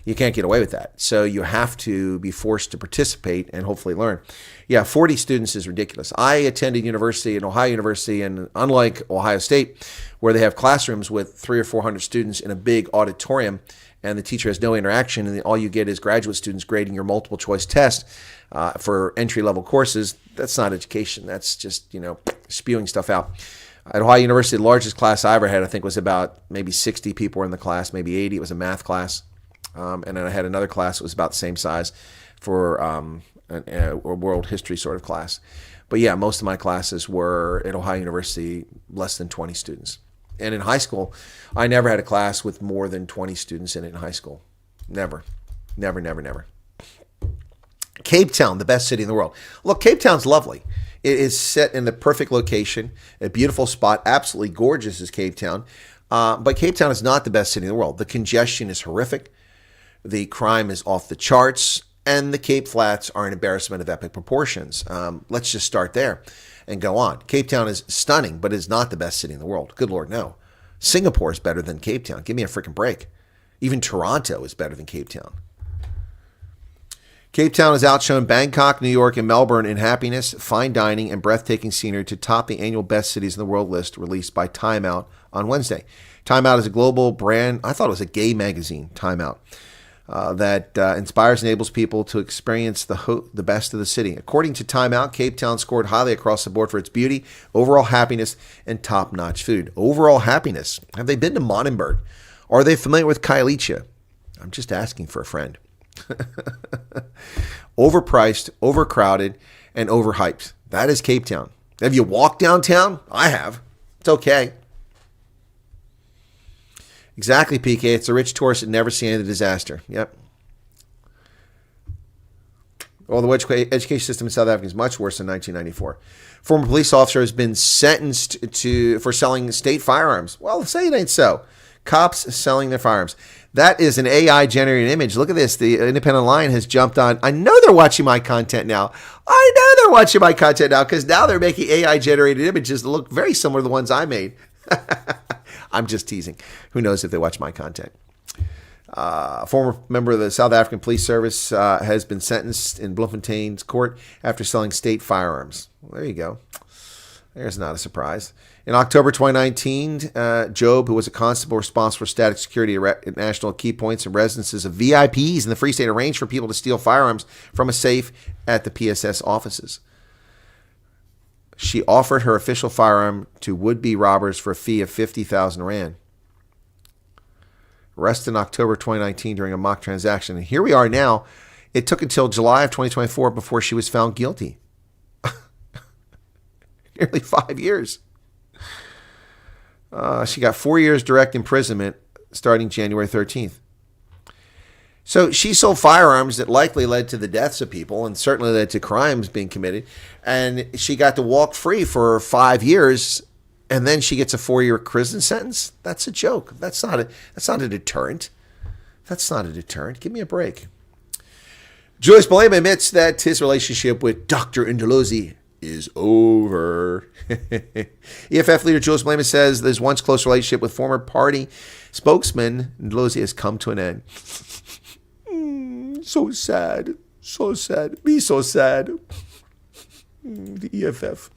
You can't get away with that. So you have to be forced to participate and hopefully learn. Yeah, 40 students is ridiculous. I attended university at Ohio University, and unlike Ohio State, where they have classrooms with 300 or 400 students in a big auditorium, and the teacher has no interaction, and all you get is graduate students grading your multiple choice test for entry-level courses. That's not education. That's just, spewing stuff out. At Ohio University, the largest class I ever had, I think, was about maybe 60 people in the class, maybe 80. It was a math class. And then I had another class that was about the same size for a world history sort of class. But yeah, most of my classes were at Ohio University, less than 20 students. And in high school, I never had a class with more than 20 students in it in high school. Never. Cape Town, the best city in the world. Look, Cape Town's lovely. It is set in the perfect location, a beautiful spot, absolutely gorgeous is Cape Town. But Cape Town is not the best city in the world. The congestion is horrific. The crime is off the charts, and the Cape Flats are an embarrassment of epic proportions. Let's just start there and go on. Cape Town is stunning, but it's not the best city in the world. Good Lord, no. Singapore is better than Cape Town. Give me a freaking break. Even Toronto is better than Cape Town. Cape Town has outshone Bangkok, New York, and Melbourne in happiness, fine dining, and breathtaking scenery to top the annual best cities in the world list released by Time Out on Wednesday. Time Out is a global brand. I thought it was a gay magazine, Time Out. That inspires and enables people to experience the best of the city. According to Time Out, Cape Town scored highly across the board for its beauty, overall happiness, and top-notch food. Overall happiness. Have they been to Plettenberg? Are they familiar with Kailicha? I'm just asking for a friend. Overpriced, overcrowded, and overhyped. That is Cape Town. Have you walked downtown? I have. It's okay. Exactly, PK. It's a rich tourist that never see any of the disaster. Yep. Well, the education system in South Africa is much worse than 1994. Former police officer has been sentenced for selling state firearms. Well, say it ain't so. Cops selling their firearms. That is an AI-generated image. Look at this. The Independent Line has jumped on. I know they're watching my content now. Because now they're making AI-generated images that look very similar to the ones I made. I'm just teasing. Who knows if they watch my content. Former member of the South African Police Service has been sentenced in Bloemfontein's court after selling state firearms. Well, there you go. There's not a surprise. In October 2019, Job, who was a constable responsible for static security at national key points and residences of VIPs in the Free State, arranged for people to steal firearms from a safe at the PSS offices. She offered her official firearm to would-be robbers for a fee of 50,000 Rand. Arrested in October 2019 during a mock transaction. And here we are now. It took until July of 2024 before she was found guilty. Nearly 5 years. She got 4 years direct imprisonment starting January 13th. So she sold firearms that likely led to the deaths of people and certainly led to crimes being committed. And she got to walk free for 5 years, and then she gets a 4-year prison sentence? That's a joke. That's not a deterrent. That's not a deterrent. Give me a break. Julius Malema admits that his relationship with Dr. Ndlozi is over. EFF leader Julius Malema says his once close relationship with former party spokesman Ndlozi has come to an end. So sad. So sad. Be so sad. The EFF.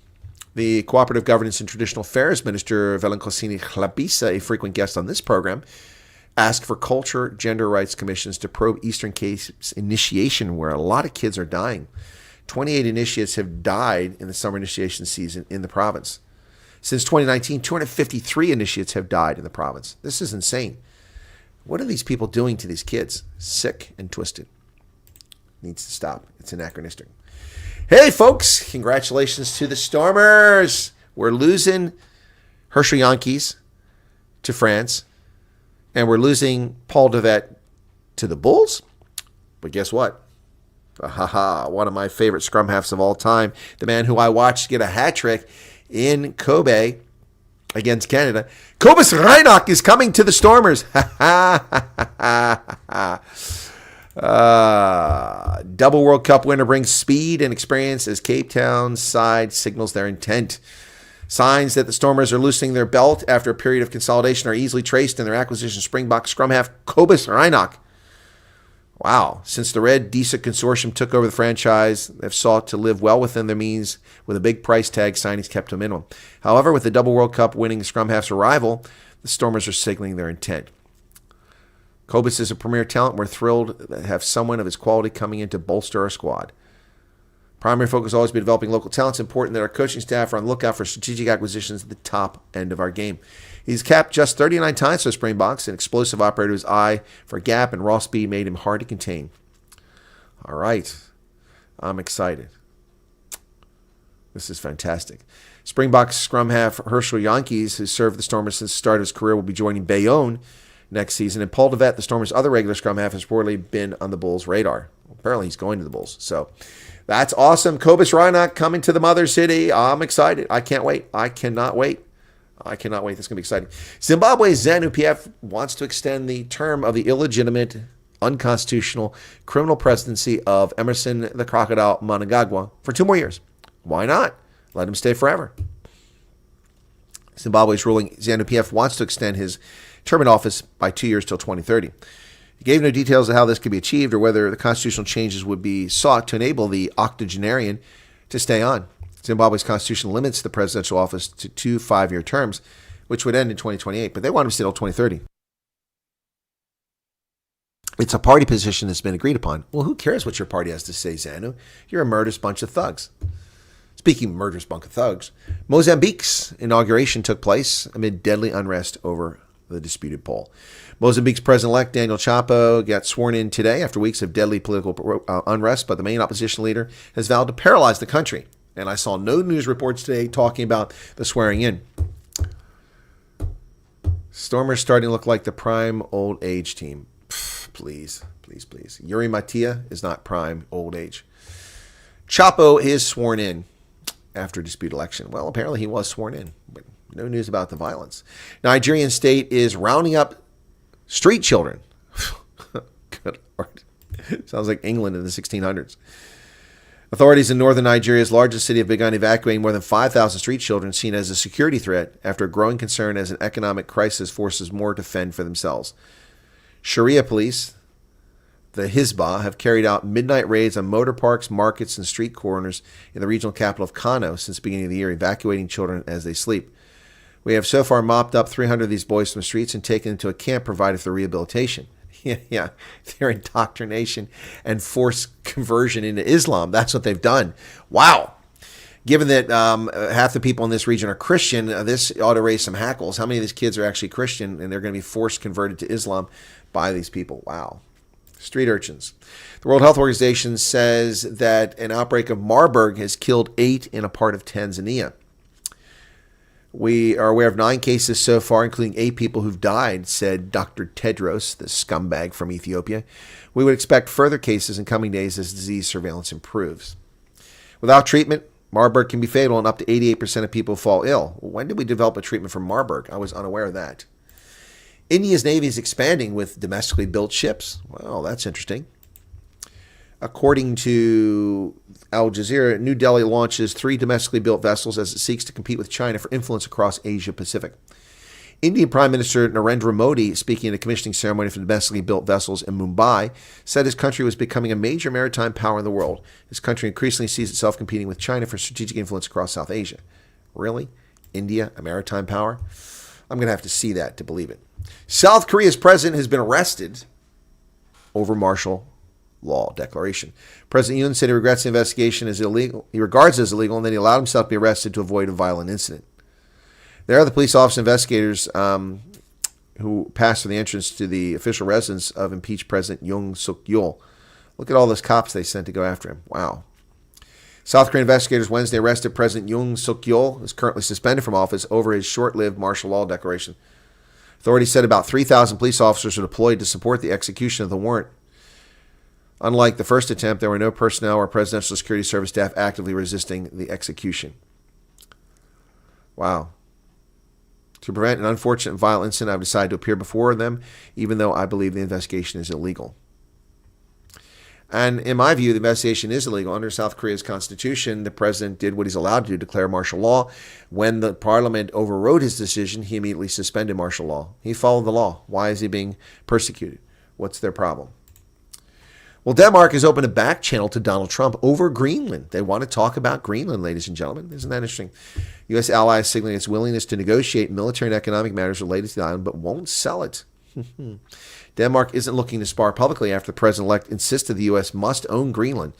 The Cooperative Governance and Traditional Affairs Minister Velenkosini Chlapisa, a frequent guest on this program, asked for culture gender rights commissions to probe Eastern case initiation, where a lot of kids are dying. 28 initiates have died in the summer initiation season in the province. Since 2019, 253 initiates have died in the province. This is insane. What are these people doing to these kids? Sick and twisted. Needs to stop. It's anachronistic. Hey, folks. Congratulations to the Stormers. We're losing Herschel Yankees to France. And we're losing Paul Devet to the Bulls. But guess what? One of my favorite scrum halves of all time. The man who I watched get a hat trick in Kobe against Canada. Cobus Reinach is coming to the Stormers. Double World Cup winner brings speed and experience as Cape Town side signals their intent. Signs that the Stormers are loosening their belt after a period of consolidation are easily traced in their acquisition of Springbok scrum half Cobus Reinach. Wow. Since the Red DISA consortium took over the franchise, they've sought to live well within their means with a big price tag, signings kept to a minimum. However, with the double World Cup winning scrum half's arrival, the Stormers are signaling their intent. Cobus is a premier talent. We're thrilled to have someone of his quality coming in to bolster our squad. Primary focus will always be developing local talent. It's important that our coaching staff are on the lookout for strategic acquisitions at the top end of our game. He's capped just 39 times for the Springboks, an explosive operator whose eye for gap and raw speed made him hard to contain. All right. I'm excited. This is fantastic. Springboks scrum half Herschel Yankees, who served the Stormers since the start of his career, will be joining Bayonne next season. And Paul Devet, the Stormers' other regular scrum half, has reportedly been on the Bulls' radar. Apparently he's going to the Bulls. So that's awesome. Cobus Reinach coming to the Mother City. I'm excited. I can't wait. I cannot wait. This is going to be exciting. Zimbabwe's ZANU-PF wants to extend the term of the illegitimate, unconstitutional, criminal presidency of Emerson the Crocodile Mnangagwa for 2 more years. Why not? Let him stay forever. Zimbabwe's ruling ZANU-PF wants to extend his term in office by 2 years till 2030. He gave no details of how this could be achieved or whether the constitutional changes would be sought to enable the octogenarian to stay on. Zimbabwe's constitution limits the presidential office to 2 5-year terms, which would end in 2028, but they want him to stay till 2030. It's a party position that's been agreed upon. Well, who cares what your party has to say, ZANU? You're a murderous bunch of thugs. Speaking of murderous bunch of thugs, Mozambique's inauguration took place amid deadly unrest over the disputed poll. Mozambique's president-elect Daniel Chapo got sworn in today after weeks of deadly political unrest, but the main opposition leader has vowed to paralyze the country. And I saw no news reports today talking about the swearing in. Stormers starting to look like the prime old age team. Please. Yuri Matia is not prime old age. Chapo is sworn in after a dispute election. Well, apparently he was sworn in, but no news about the violence. Nigerian state is rounding up street children. Good Lord. Sounds like England in the 1600s. Authorities in northern Nigeria's largest city have begun evacuating more than 5,000 street children seen as a security threat after a growing concern as an economic crisis forces more to fend for themselves. Sharia police the Hizbah have carried out midnight raids on motor parks, markets, and street corners in the regional capital of Kano since the beginning of the year, evacuating children as they sleep. We have so far mopped up 300 of these boys from the streets and taken them to a camp provided for rehabilitation. Yeah, their indoctrination and forced conversion into Islam. That's what they've done. Wow. Given that half the people in this region are Christian, this ought to raise some hackles. How many of these kids are actually Christian and they're going to be forced converted to Islam by these people? Wow. Street urchins. The World Health Organization says that an outbreak of Marburg has killed 8 in a part of Tanzania. We are aware of 9 cases so far, including 8 people who've died, said Dr. Tedros, the scumbag from Ethiopia. We would expect further cases in coming days as disease surveillance improves. Without treatment, Marburg can be fatal and up to 88% of people fall ill. When did we develop a treatment for Marburg? I was unaware of that. India's Navy is expanding with domestically built ships. Well, that's interesting. According to Al Jazeera, New Delhi launches 3 domestically built vessels as it seeks to compete with China for influence across Asia Pacific. Indian Prime Minister Narendra Modi, speaking at a commissioning ceremony for domestically built vessels in Mumbai, said his country was becoming a major maritime power in the world. His country increasingly sees itself competing with China for strategic influence across South Asia. Really? India, a maritime power? I'm going to have to see that to believe it. South Korea's president has been arrested over martial law declaration. President Yoon said he regrets the investigation as illegal. He regards it as illegal, and then he allowed himself to be arrested to avoid a violent incident. There are the police officer investigators who passed through the entrance to the official residence of impeached President Yoon Suk Yeol. Look at all those cops they sent to go after him. Wow. South Korean investigators Wednesday arrested President Yoon Suk Yeol, who is currently suspended from office over his short-lived martial law declaration. Authorities said about 3,000 police officers were deployed to support the execution of the warrant. Unlike the first attempt, there were no personnel or Presidential Security Service staff actively resisting the execution. Wow. To prevent an unfortunate violent incident, I've decided to appear before them, even though I believe the investigation is illegal. And in my view, the investigation is illegal. Under South Korea's constitution, the president did what he's allowed to do, declare martial law. When the parliament overrode his decision, he immediately suspended martial law. He followed the law. Why is he being persecuted? What's their problem? Well, Denmark has opened a back channel to Donald Trump over Greenland. They want to talk about Greenland, ladies and gentlemen. Isn't that interesting? U.S. allies signaling its willingness to negotiate military and economic matters related to the island, but won't sell it. Denmark isn't looking to spar publicly after the president-elect insisted the U.S. must own Greenland,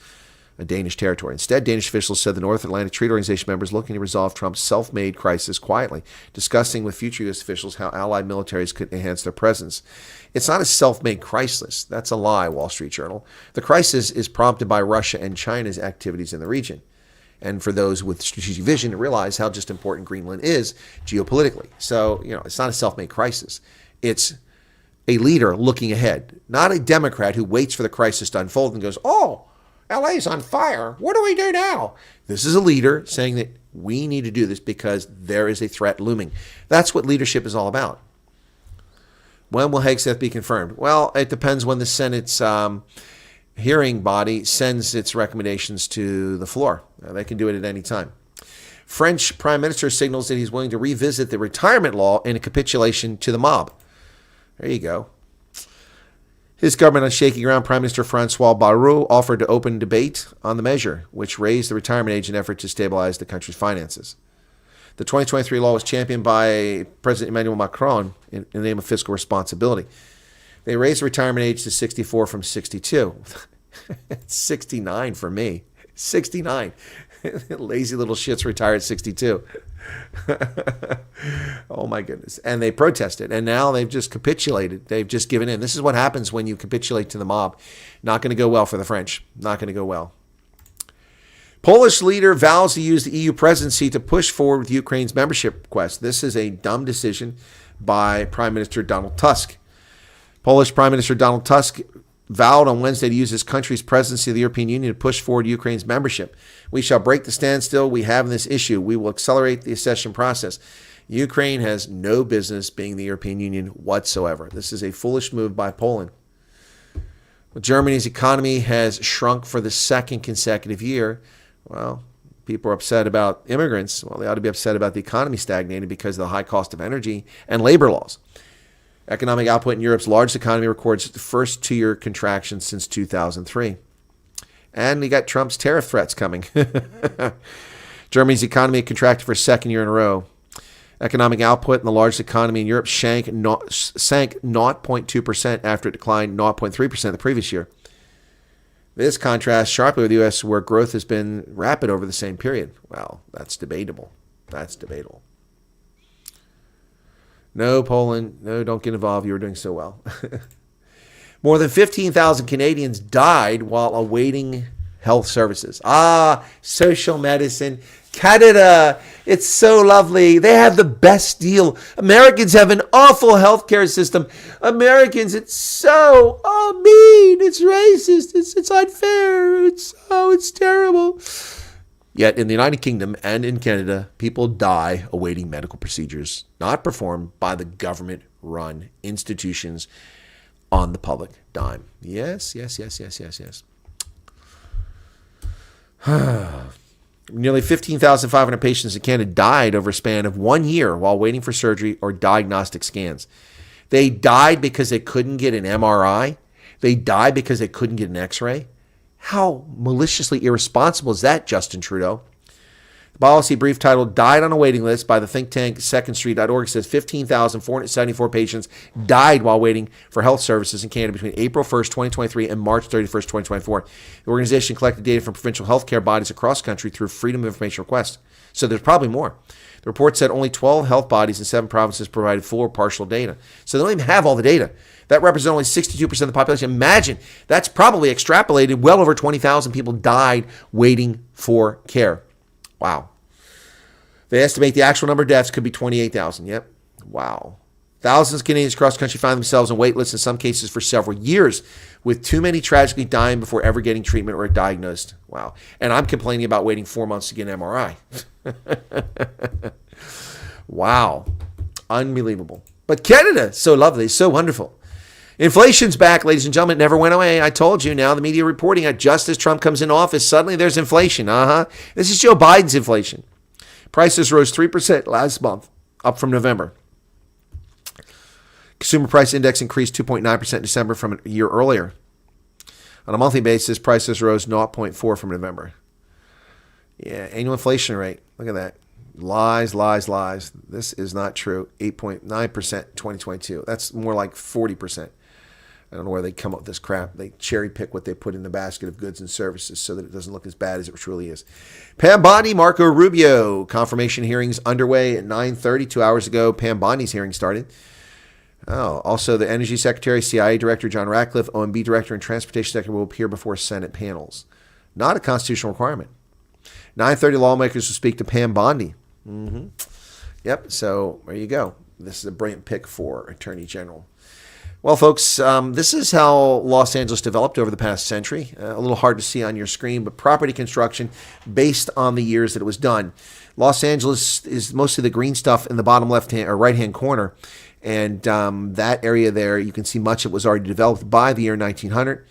a Danish territory. Instead, Danish officials said the North Atlantic Treaty Organization members looking to resolve Trump's self-made crisis quietly, discussing with future U.S. officials how allied militaries could enhance their presence. It's not a self-made crisis. That's a lie, Wall Street Journal. The crisis is prompted by Russia and China's activities in the region. And for those with strategic vision to realize how just important Greenland is geopolitically. So, it's not a self-made crisis. It's a leader looking ahead, not a Democrat who waits for the crisis to unfold and goes, oh, LA's on fire. What do we do now? This is a leader saying that we need to do this because there is a threat looming. That's what leadership is all about. When will Hegseth be confirmed? Well, it depends when the Senate's hearing body sends its recommendations to the floor. They can do it at any time. French Prime Minister signals that he's willing to revisit the retirement law in a capitulation to the mob. There you go. His government on shaky ground, Prime Minister Francois Bayrou offered to open debate on the measure, which raised the retirement age in an effort to stabilize the country's finances. The 2023 law was championed by President Emmanuel Macron in the name of fiscal responsibility. They raised the retirement age to 64 from 62. It's 69 for me. 69. Lazy little shits retired at 62. Oh my goodness. And they protested. And now they've just capitulated. They've just given in. This is what happens when you capitulate to the mob. Not going to go well for the French. Not going to go well. Polish leader vows to use the EU presidency to push forward with Ukraine's membership request. This is a dumb decision by Prime Minister Donald Tusk. Polish Prime Minister Donald Tusk vowed on Wednesday to use his country's presidency of the European Union to push forward Ukraine's membership. We shall break the standstill we have in this issue. We will accelerate the accession process. Ukraine has no business being the European Union whatsoever. This is a foolish move by Poland. Germany's economy has shrunk for the second consecutive year. Well, people are upset about immigrants. Well, they ought to be upset about the economy stagnating because of the high cost of energy and labor laws. Economic output in Europe's largest economy records the first 2-year contraction since 2003. And we got Trump's tariff threats coming. Germany's economy contracted for a second year in a row. Economic output in the largest economy in Europe sank 0.2% after it declined 0.3% the previous year. This contrasts sharply with the U.S., where growth has been rapid over the same period. Well, that's debatable. That's debatable. No, Poland, no, don't get involved. You were doing so well. More than 15,000 Canadians died while awaiting health services. Social medicine. Canada, it's so lovely. They have the best deal. Americans have an awful healthcare system. Americans, it's so mean. It's racist. It's unfair. It's terrible. Yet in the United Kingdom and in Canada, people die awaiting medical procedures not performed by the government-run institutions on the public dime. Yes. Nearly 15,500 patients in Canada died over a span of 1 year while waiting for surgery or diagnostic scans. They died because they couldn't get an MRI. They died because they couldn't get an X-ray. How maliciously irresponsible is that, Justin Trudeau? The policy brief titled "Died on a Waiting List" by the think tank secondstreet.org says 15,474 patients died while waiting for health services in Canada between April 1st, 2023 and March 31st, 2024. The organization collected data from provincial healthcare bodies across the country through Freedom of Information request. So there's probably more. The report said only 12 health bodies in 7 provinces provided full or partial data. So they don't even have all the data. That represents only 62% of the population. Imagine, that's probably extrapolated. Well over 20,000 people died waiting for care. Wow. They estimate the actual number of deaths could be 28,000. Yep. Wow. Thousands of Canadians across the country find themselves on wait lists in some cases for several years, with too many tragically dying before ever getting treatment or diagnosed. Wow. And I'm complaining about waiting 4 months to get an MRI. Wow. Unbelievable. But Canada, so lovely, so wonderful. Inflation's back, ladies and gentlemen. It never went away. I told you. Now the media reporting that just as Trump comes into office, suddenly there's inflation. This is Joe Biden's inflation. Prices rose 3% last month, up from November. Consumer price index increased 2.9% in December from a year earlier. On a monthly basis, prices rose 0.4% from November. Yeah, annual inflation rate. Look at that. Lies. This is not true. 8.9% in 2022. That's more like 40%. I don't know where they come up with this crap. They cherry pick what they put in the basket of goods and services so that it doesn't look as bad as it truly is. Pam Bondi, Marco Rubio. Confirmation hearings underway at 9:30. 2 hours ago, Pam Bondi's hearing started. Also, the Energy Secretary, CIA Director John Ratcliffe, OMB Director, and Transportation Secretary will appear before Senate panels. Not a constitutional requirement. 9:30, lawmakers will speak to Pam Bondi. Yep, so there you go. This is a brilliant pick for Attorney General. Well, folks, this is how Los Angeles developed over the past century. A little hard to see on your screen, but property construction based on the years that it was done. Los Angeles is mostly the green stuff in the bottom left-hand or right-hand corner. And that area there, you can see much of it was already developed by the year 1900.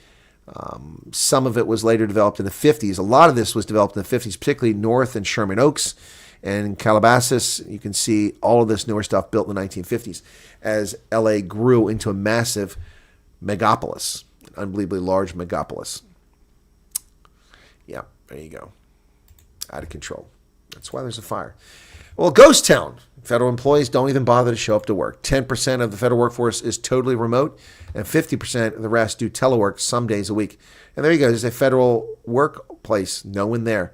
Some of it was later developed in the 50s. A lot of this was developed in the 50s, particularly north in Sherman Oaks and in Calabasas. You can see all of this newer stuff built in the 1950s as LA grew into a massive megapolis, an unbelievably large megapolis. Yeah, there you go. Out of control. That's why there's a fire. Well, ghost town. Federal employees don't even bother to show up to work. 10% of the federal workforce is totally remote, and 50% of the rest do telework some days a week. And there you go. There's a federal workplace. No one there.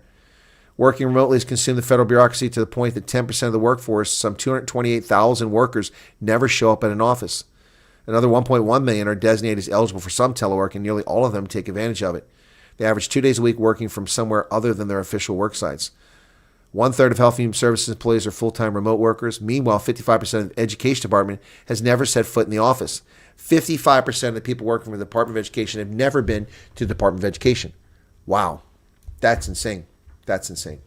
Working remotely has consumed the federal bureaucracy to the point that 10% of the workforce, some 228,000 workers, never show up at an office. Another 1.1 million are designated as eligible for some telework, and nearly all of them take advantage of it. They average 2 days a week working from somewhere other than their official work sites. 1/3 of Health and Human Services employees are full-time remote workers. Meanwhile, 55% of the Education Department has never set foot in the office. 55% of the people working for the Department of Education have never been to the Department of Education. Wow. That's insane. That's insane.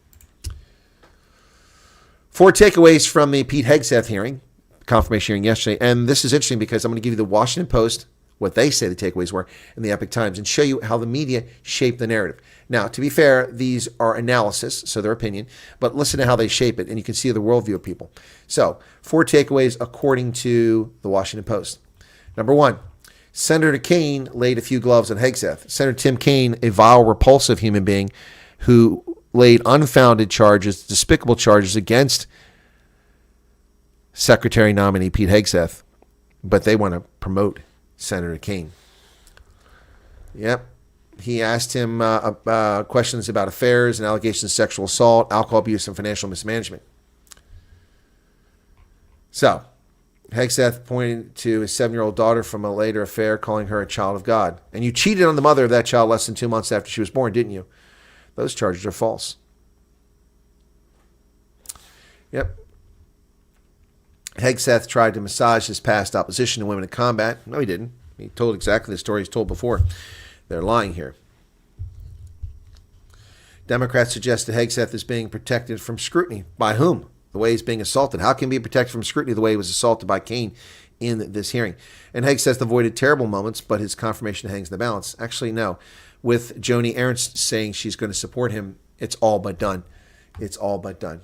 4 takeaways from the Pete Hegseth hearing, confirmation hearing yesterday. And this is interesting because I'm going to give you the Washington Post, what they say the takeaways were, and the Epoch Times, and show you how the media shaped the narrative. Now, to be fair, these are analysis, so their opinion, but listen to how they shape it, and you can see the worldview of people. So, 4 takeaways according to the Washington Post. Number one, Senator Kaine laid a few gloves on Hegseth. Senator Tim Kaine, a vile, repulsive human being who laid unfounded charges, despicable charges against Secretary nominee Pete Hegseth, but they want to promote Senator Kaine. Yep. He asked him questions about affairs and allegations of sexual assault, alcohol abuse, and financial mismanagement. So, Hegseth pointed to his 7-year-old daughter from a later affair, calling her a child of God. And you cheated on the mother of that child less than 2 months after she was born, didn't you? Those charges are false. Yep. Hegseth tried to massage his past opposition to women in combat. No, he didn't. He told exactly the story he's told before. They're lying here. Democrats suggest that Hegseth is being protected from scrutiny. By whom? The way he's being assaulted. How can he be protected from scrutiny the way he was assaulted by Kaine in this hearing? And Hegseth avoided terrible moments, but his confirmation hangs in the balance. Actually, no. With Joni Ernst saying she's going to support him, it's all but done. It's all but done.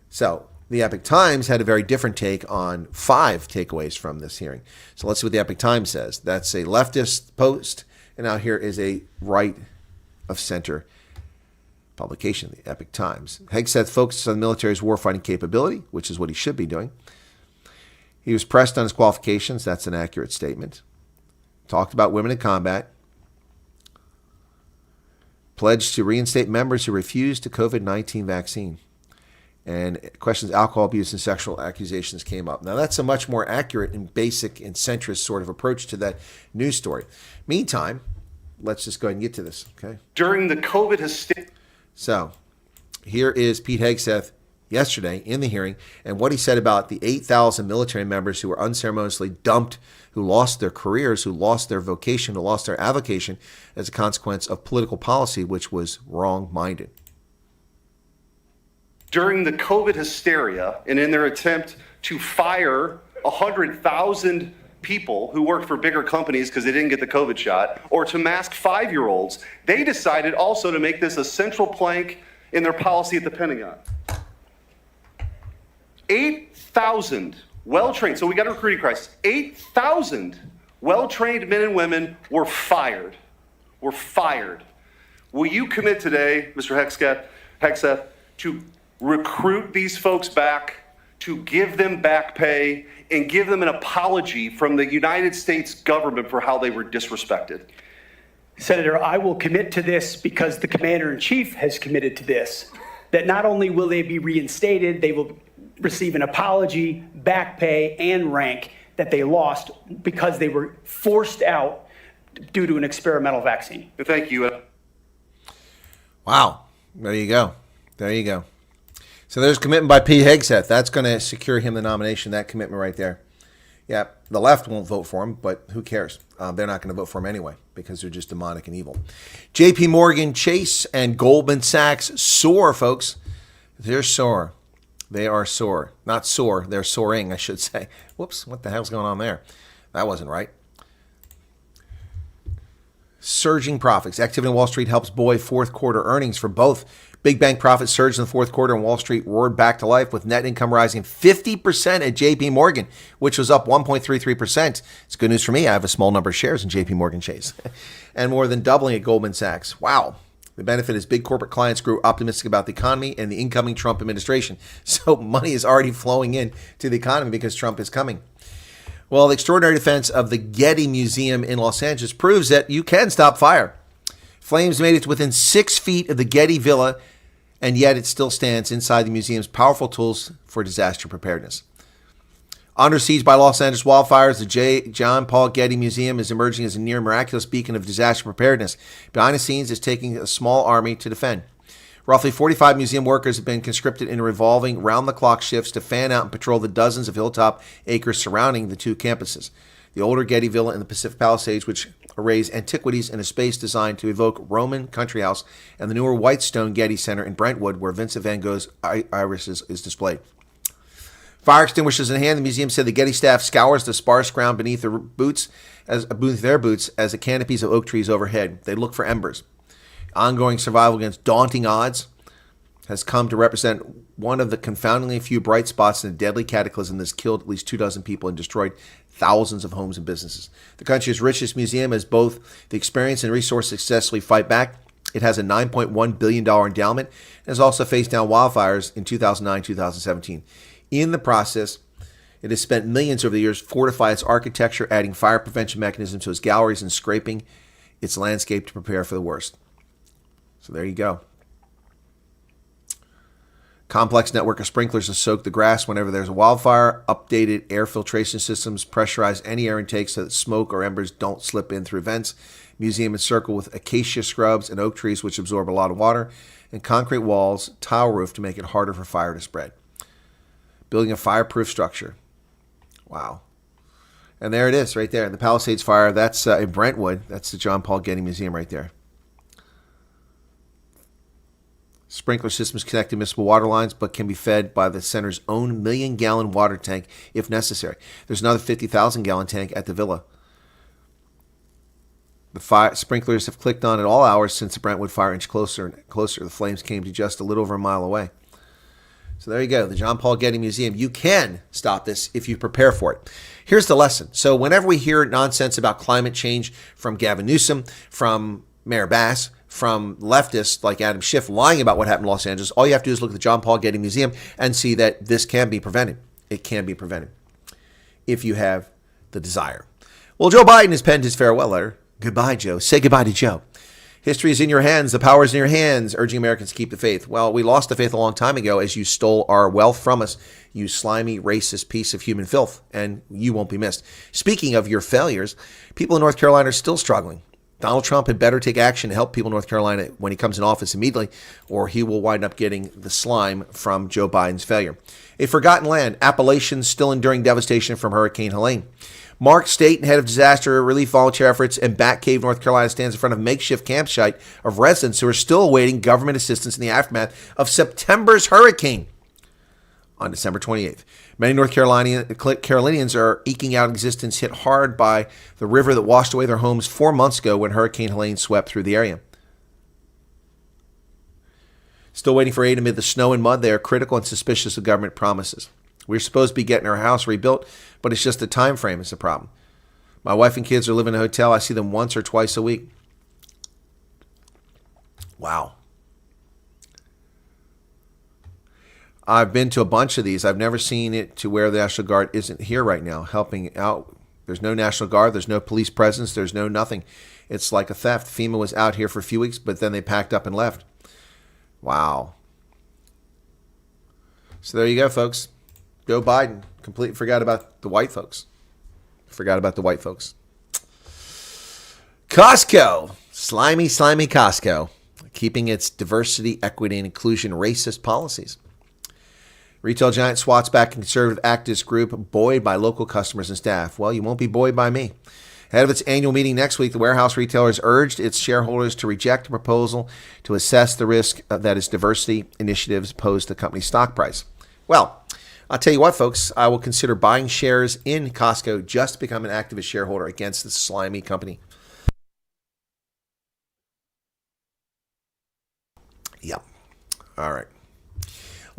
So, the Epoch Times had a very different take on 5 takeaways from this hearing. So let's see what the Epoch Times says. That's a leftist post, and now here is a right-of-center publication, the Epoch Times. Hegseth focuses on the military's warfighting capability, which is what he should be doing. He was pressed on his qualifications. That's an accurate statement. Talked about women in combat. Pledged to reinstate members who refused the COVID-19 vaccine. And questions alcohol abuse and sexual accusations came up. Now, that's a much more accurate and basic and centrist sort of approach to that news story. Meantime, let's just go ahead and get to this, okay? During the COVID hysteria. So, here is Pete Hegseth yesterday in the hearing, and what he said about the 8,000 military members who were unceremoniously dumped, who lost their careers, who lost their vocation, who lost their avocation as a consequence of political policy, which was wrong-minded. During the COVID hysteria and in their attempt to fire 100,000 people who worked for bigger companies because they didn't get the COVID shot, or to mask 5-year-olds, they decided also to make this a central plank in their policy at the Pentagon. 8,000 well-trained, so we got a recruiting crisis. 8,000 well-trained men and women were fired. Were fired. Will you commit today, Mr. Hegseth, to recruit these folks back, to give them back pay, and give them an apology from the United States government for how they were disrespected? Senator, I will commit to this because the Commander-in-Chief has committed to this, that not only will they be reinstated, they will receive an apology, back pay, and rank that they lost because they were forced out due to an experimental vaccine. Thank you. Wow. There you go. There you go. So there's commitment by Pete Hegseth. That's going to secure him the nomination, that commitment right there. Yeah, the left won't vote for him, but who cares? They're not going to vote for him anyway because they're just demonic and evil. JP Morgan Chase and Goldman Sachs soar, folks. They're sore. They are sore. Not sore. They're soaring, I should say. Whoops, what the hell's going on there? That wasn't right. Surging profits. Activity on Wall Street helps buoy fourth quarter earnings for both. Big bank profits surged in the fourth quarter and Wall Street roared back to life with net income rising 50% at JP Morgan, which was up 1.33%. It's good news for me. I have a small number of shares in JP Morgan Chase and more than doubling at Goldman Sachs. Wow. The benefit is big corporate clients grew optimistic about the economy and the incoming Trump administration. So money is already flowing in to the economy because Trump is coming. Well, the extraordinary defense of the Getty Museum in Los Angeles proves that you can stop fire. Flames made it to within 6 feet of the Getty Villa, and yet it still stands inside the museum's powerful tools for disaster preparedness. Under siege by Los Angeles wildfires, the John Paul Getty Museum is emerging as a near miraculous beacon of disaster preparedness. Behind the scenes, it's taking a small army to defend. Roughly 45 museum workers have been conscripted in revolving round-the-clock shifts to fan out and patrol the dozens of hilltop acres surrounding the two campuses. The older Getty Villa and the Pacific Palisades, which arrays antiquities in a space designed to evoke Roman country house, and the newer white stone Getty Center in Brentwood, where Vincent van Gogh's iris is displayed. Fire extinguishers in hand, the museum said the Getty staff scours the sparse ground beneath their boots as the canopies of oak trees overhead. They look for embers. Ongoing survival against daunting odds has come to represent one of the confoundingly few bright spots in a deadly cataclysm that's killed at least 24 people and destroyed thousands of homes and businesses. The country's richest museum has both the experience and resources to successfully fight back. It has a $9.1 billion endowment and has also faced down wildfires in 2009, 2017. In the process, it has spent millions over the years to fortify its architecture, adding fire prevention mechanisms to its galleries and scraping its landscape to prepare for the worst. So there you go. Complex network of sprinklers to soak the grass whenever there's a wildfire. Updated air filtration systems pressurize any air intake so that smoke or embers don't slip in through vents. Museum encircled with acacia scrubs and oak trees which absorb a lot of water. And concrete walls, tile roof to make it harder for fire to spread. Building a fireproof structure. Wow. And there it is right there. The Palisades fire, that's in Brentwood. That's the John Paul Getty Museum right there. Sprinkler systems connect to municipal water lines, but can be fed by the center's own million-gallon water tank if necessary. There's another 50,000-gallon tank at the villa. The fire sprinklers have clicked on at all hours since the Brentwood fire inched closer and closer. The flames came to just a little over a mile away. So there you go, the John Paul Getty Museum. You can stop this if you prepare for it. Here's the lesson. So whenever we hear nonsense about climate change from Gavin Newsom, from Mayor Bass, from leftists like Adam Schiff lying about what happened in Los Angeles, all you have to do is look at the John Paul Getty Museum and see that this can be prevented. It can be prevented if you have the desire. Well, Joe Biden has penned his farewell letter. Goodbye, Joe. Say goodbye to Joe. History is in your hands. The power is in your hands, urging Americans to keep the faith. Well, we lost the faith a long time ago as you stole our wealth from us, you slimy, racist piece of human filth, and you won't be missed. Speaking of your failures, people in North Carolina are still struggling. Donald Trump had better take action to help people in North Carolina when he comes in office immediately, or he will wind up getting the slime from Joe Biden's failure. A forgotten land, Appalachians still enduring devastation from Hurricane Helene. Mark State, head of disaster relief volunteer efforts in Bat Cave, North Carolina, stands in front of a makeshift campsite of residents who are still awaiting government assistance in the aftermath of September's hurricane on December 28th. Many North Carolinians are eking out existence hit hard by the river that washed away their homes 4 months ago when Hurricane Helene swept through the area. Still waiting for aid amid the snow and mud, they are critical and suspicious of government promises. We're supposed to be getting our house rebuilt, but it's just the time frame is the problem. My wife and kids are living in a hotel. I see them once or twice a week. Wow. I've been to a bunch of these. I've never seen it to where the National Guard isn't here right now helping out. There's no National Guard. There's no police presence. There's no nothing. It's like a theft. FEMA was out here for a few weeks, but then they packed up and left. Wow. So there you go, folks. Joe Biden completely forgot about the white folks. Forgot about the white folks. Costco. Slimy Costco. Keeping its diversity, equity, and inclusion racist policies. Retail giant swats back a conservative activist group buoyed by local customers and staff. Well, you won't be buoyed by me. Ahead of its annual meeting next week, the warehouse retailers urged its shareholders to reject a proposal to assess the risk that its diversity initiatives pose to the company's stock price. Well, I'll tell you what, folks, I will consider buying shares in Costco just to become an activist shareholder against this slimy company. Yep. All right.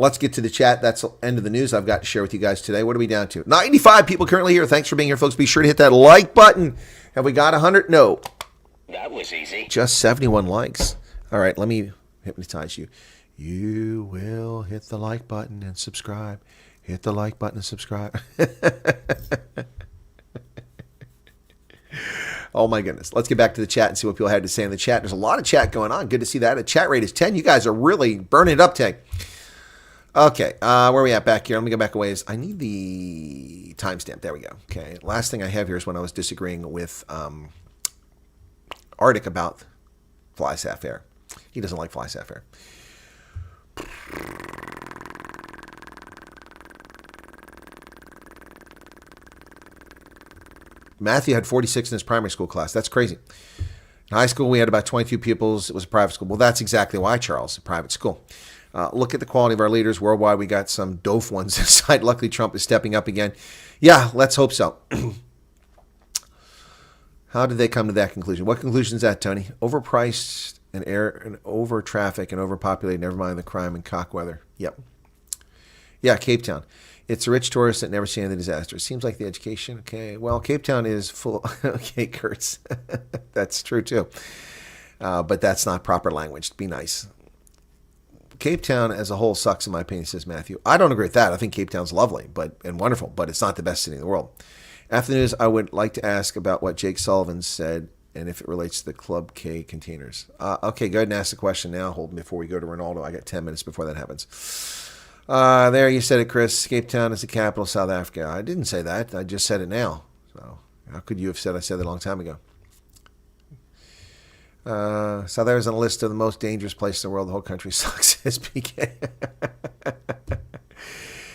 Let's get to the chat. That's the end of the news I've got to share with you guys today. What are we down to? 95 people currently here. Thanks for being here, folks. Be sure to hit that like button. Have we got 100? No. That was easy. Just 71 likes. All right, let me hypnotize you. You will hit the like button and subscribe. Hit the like button and subscribe. Oh, my goodness. Let's get back to the chat and see what people had to say in the chat. There's a lot of chat going on. Good to see that. The chat rate is 10. You guys are really burning it up, Tank. Okay, where are we at back here? Let me go back a ways. I need the timestamp. There we go. Okay, last thing I have here is when I was disagreeing with Arctic about fly sapphire. He doesn't like fly sapphire. Matthew had 46 in his primary school class. That's crazy. In high school, we had about 22 pupils. It was a private school. Well, that's exactly why, Charles, a private school. Look at the quality of our leaders worldwide. We got some doof ones inside. Luckily, Trump is stepping up again. Yeah, let's hope so. How did they come to that conclusion? What conclusion is that, Tony? Overpriced and over traffic and overpopulated. Never mind the crime and cock weather. Yep. Yeah, Cape Town. It's a rich tourist that never seen any disaster. It seems like the education. Okay, well, Cape Town is full. Okay, Kurtz. That's true, too. But that's not proper language. Be nice. Cape Town as a whole sucks, in my opinion, says Matthew. I don't agree with that. I think Cape Town's lovely and wonderful, but it's not the best city in the world. After the news, I would like to ask about what Jake Sullivan said and if it relates to the Club K containers. Okay, go ahead and ask the question now. Hold before we go to Ronaldo. I got 10 minutes before that happens. There, you said it, Chris. Cape Town is the capital of South Africa. I didn't say that. I just said it now. So how could you have said I said that a long time ago? South Africa's on the list of the most dangerous places in the world. The whole country sucks, says PK.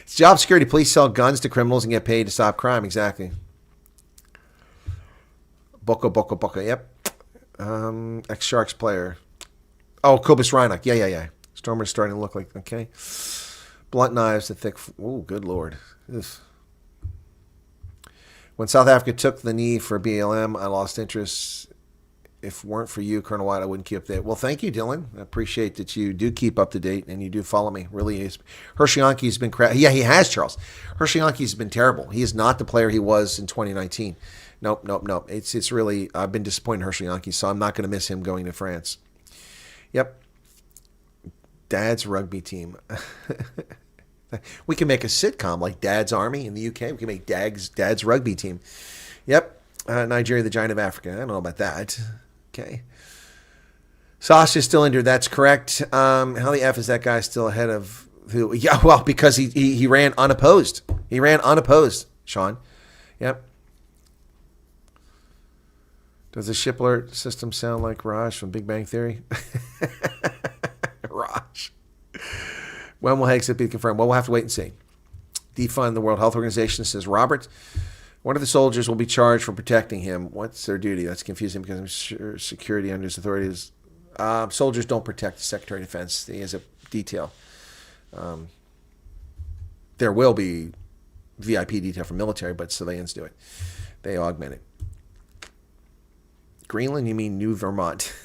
It's job security. Police sell guns to criminals and get paid to stop crime. Exactly. Boko. Yep. Ex-Sharks player. Oh, Kobus Reinach. Yeah. Stormer's starting to look like, okay. Blunt knives to thick. Oh, good Lord. Ugh. When South Africa took the knee for BLM, I lost interest. If it weren't for you, Colonel White, I wouldn't keep up to date. Well, thank you, Dylan. I appreciate that you do keep up to date and you do follow me. Really is. Hershey-Yankee's been Yeah, he has, Charles. Hershey-Yankee's been terrible. He is not the player he was in 2019. Nope. It's really, I've been disappointed in Hershey-Yankees, so I'm not going to miss him going to France. Yep. Dad's rugby team. We can make a sitcom like Dad's Army in the UK. We can make Dad's rugby team. Yep. Nigeria, the giant of Africa. I don't know about that. Okay. Sasha's still injured. That's correct. How the F is that guy still ahead of who? Yeah, well, because he ran unopposed. He ran unopposed, Sean. Yep. Does the ship alert system sound like Raj from Big Bang Theory? Raj. When will Hegseth be confirmed? Well, we'll have to wait and see. Defund the World Health Organization, says Robert. One of the soldiers will be charged for protecting him. What's their duty? That's confusing because I'm sure security under his authorities. Soldiers don't protect the Secretary of Defense. He has a detail. There will be VIP detail for military, but civilians do it. They augment it. Greenland, you mean New Vermont?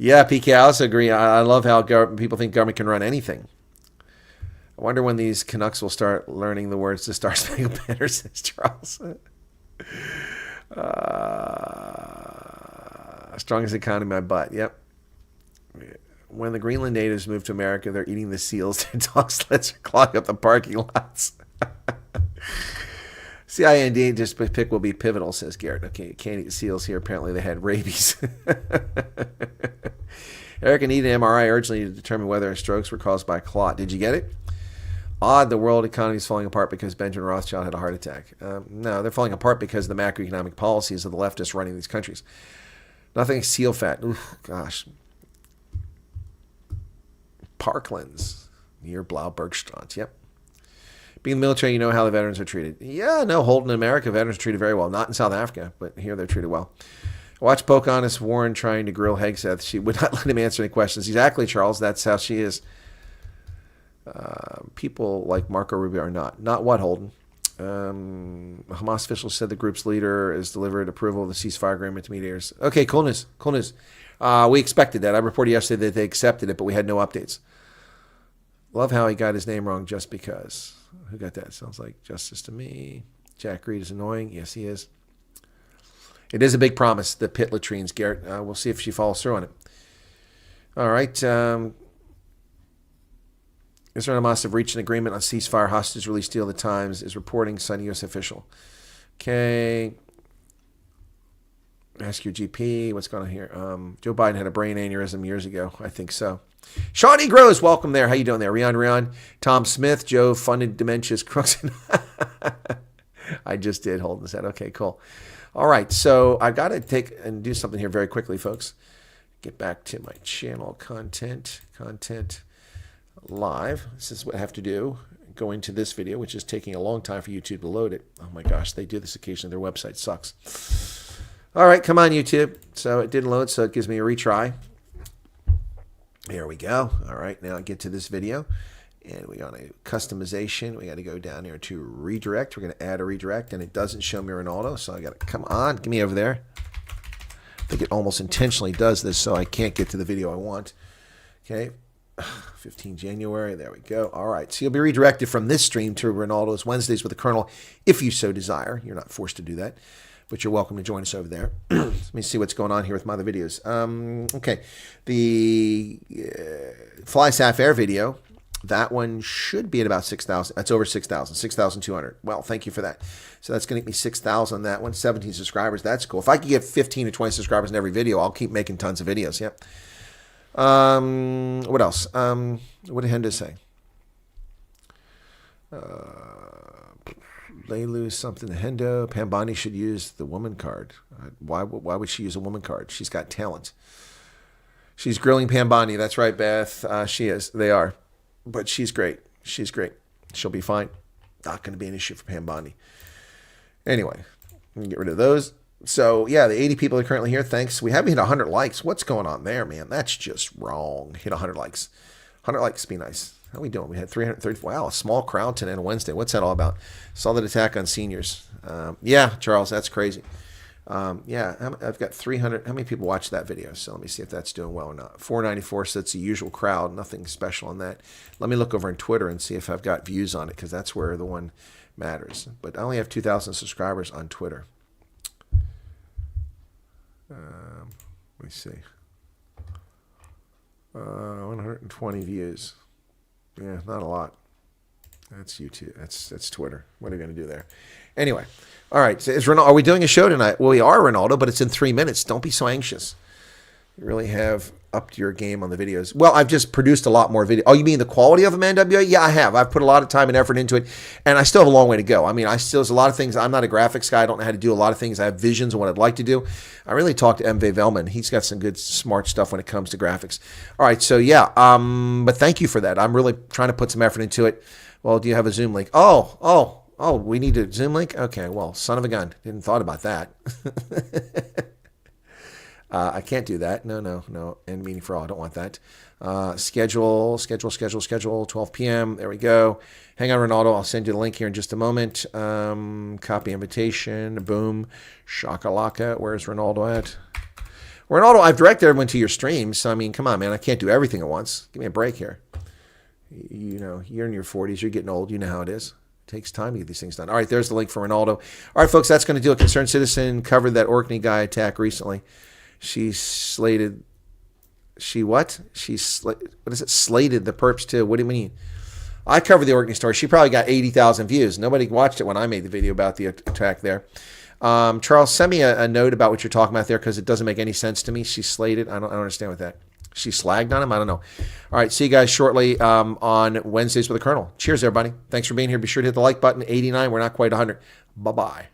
Yeah, PK, I also agree. I love how people think government can run anything. I wonder when these Canucks will start learning the words to Star Spangled Banner, says Charles. Strongest economy, my butt. Yep. When the Greenland natives move to America, they're eating the seals. Their dog sleds clog up the parking lots. CIND just pick will be pivotal, says Garrett. Okay, can't eat seals here. Apparently they had rabies. Eric, I need an MRI urgently to determine whether strokes were caused by clot. Did you get it? Odd, the world economy is falling apart because Benjamin Rothschild had a heart attack. No, they're falling apart because of the macroeconomic policies of the leftists running these countries. Nothing seal fat. Oof, gosh. Parklands near Blaubergstraat. Yep. Being in the military, you know how the veterans are treated. Yeah, no, Holden in America, veterans are treated very well. Not in South Africa, but here they're treated well. Watch Pocahontas Warren trying to grill Hegseth. She would not let him answer any questions. Exactly, Charles. That's how she is. People like Marco Rubio are not. Not what, Holden? Hamas officials said the group's leader has delivered approval of the ceasefire agreement to mediators. Okay, cool news. We expected that. I reported yesterday that they accepted it, but we had no updates. Love how he got his name wrong just because. Who got that? Sounds like justice to me. Jack Reed is annoying. Yes, he is. It is a big promise, the pit latrines, Garrett. We'll see if she follows through on it. All right. Israel and Hamas have reached an agreement on ceasefire hostage release deal. The Times is reporting, citing U.S. official. Okay. Ask your GP. What's going on here? Joe Biden had a brain aneurysm years ago. I think so. Shawnee Gross, welcome there. How you doing there? Rion. Tom Smith, Joe funded dementia's crooks. I just did hold this head. Okay, cool. All right, so I've got to take and do something here very quickly, folks. Get back to my channel content live. This is what I have to do. Go into this video, which is taking a long time for YouTube to load it. Oh my gosh, they do this occasionally. Their website sucks. All right, come on, YouTube. So it didn't load, so it gives me a retry. Here we go. All right, now get to this video. And we got a customization. We got to go down here to redirect. We're going to add a redirect, and it doesn't show me Ronaldo, so I got to come on. Give me over there. I think it almost intentionally does this so I can't get to the video I want. Okay. 15 January. There we go. All right. So you'll be redirected from this stream to Ronaldo's Wednesdays with the Colonel if you so desire. You're not forced to do that, but you're welcome to join us over there. Let me see what's going on here with my other videos. Okay. The FlySAF Air video, that one should be at about 6,000. That's over 6,000, 6,200. Well, thank you for that. So that's going to get me 6,000 on that one. 17 subscribers. That's cool. If I could get 15 to 20 subscribers in every video, I'll keep making tons of videos. Yep. What else? What did Hendo say? They lose something to Hendo. Pambani should use the woman card. Why would she use a woman card? She's got talent. She's grilling Pambani. That's right, Beth. She is. They are. But she's great. She's great. She'll be fine. Not going to be an issue for Pambani. Anyway, get rid of those. So, yeah, the 80 people are currently here. Thanks. We haven't hit 100 likes. What's going on there, man? That's just wrong. Hit 100 likes. 100 likes would be nice. How are we doing? We had 330. Wow, a small crowd today on a Wednesday. What's that all about? Solid attack on seniors. Yeah, Charles, that's crazy. Yeah, I've got 300. How many people watched that video? So let me see if that's doing well or not. 494, so it's the usual crowd. Nothing special on that. Let me look over on Twitter and see if I've got views on it, because that's where the one matters. But I only have 2,000 subscribers on Twitter. Let me see. 120 views. Yeah, not a lot. That's YouTube. That's Twitter. What are we going to do there? Anyway, all right. So are we doing a show tonight? Well, we are, Ronaldo, but it's in 3 minutes. Don't be so anxious. You really have upped your game on the videos. Well, I've just produced a lot more video. Oh, you mean the quality of them, NWA? Yeah, I have. I've put a lot of time and effort into it, and I still have a long way to go. I mean, there's a lot of things. I'm not a graphics guy. I don't know how to do a lot of things. I have visions of what I'd like to do. I really talked to MV Velman. He's got some good, smart stuff when it comes to graphics. All right, so yeah, but thank you for that. I'm really trying to put some effort into it. Well, do you have a Zoom link? Oh, we need a Zoom link? Okay, well, son of a gun. Didn't thought about that. I can't do that. No. End meeting for all. I don't want that. Schedule, 12 p.m. There we go. Hang on, Ronaldo. I'll send you the link here in just a moment. Copy invitation. Boom. Shakalaka. Where's Ronaldo at? Ronaldo, I've directed everyone to your streams. So, I mean, come on, man. I can't do everything at once. Give me a break here. You know, you're in your 40s. You're getting old. You know how it is. It takes time to get these things done. All right, there's the link for Ronaldo. All right, folks, that's going to do it. Concerned Citizen covered that Orkney guy attack recently. She slated, what is it? Slated the perps too. What do you mean? I covered the Orkney story. She probably got 80,000 views. Nobody watched it when I made the video about the attack there. Charles, send me a note about what you're talking about there, because it doesn't make any sense to me. She slated. I don't understand what that. She slagged on him? I don't know. All right, see you guys shortly on Wednesdays with the Colonel. Cheers, everybody. Thanks for being here. Be sure to hit the like button. 89. We're not quite 100. Bye-bye.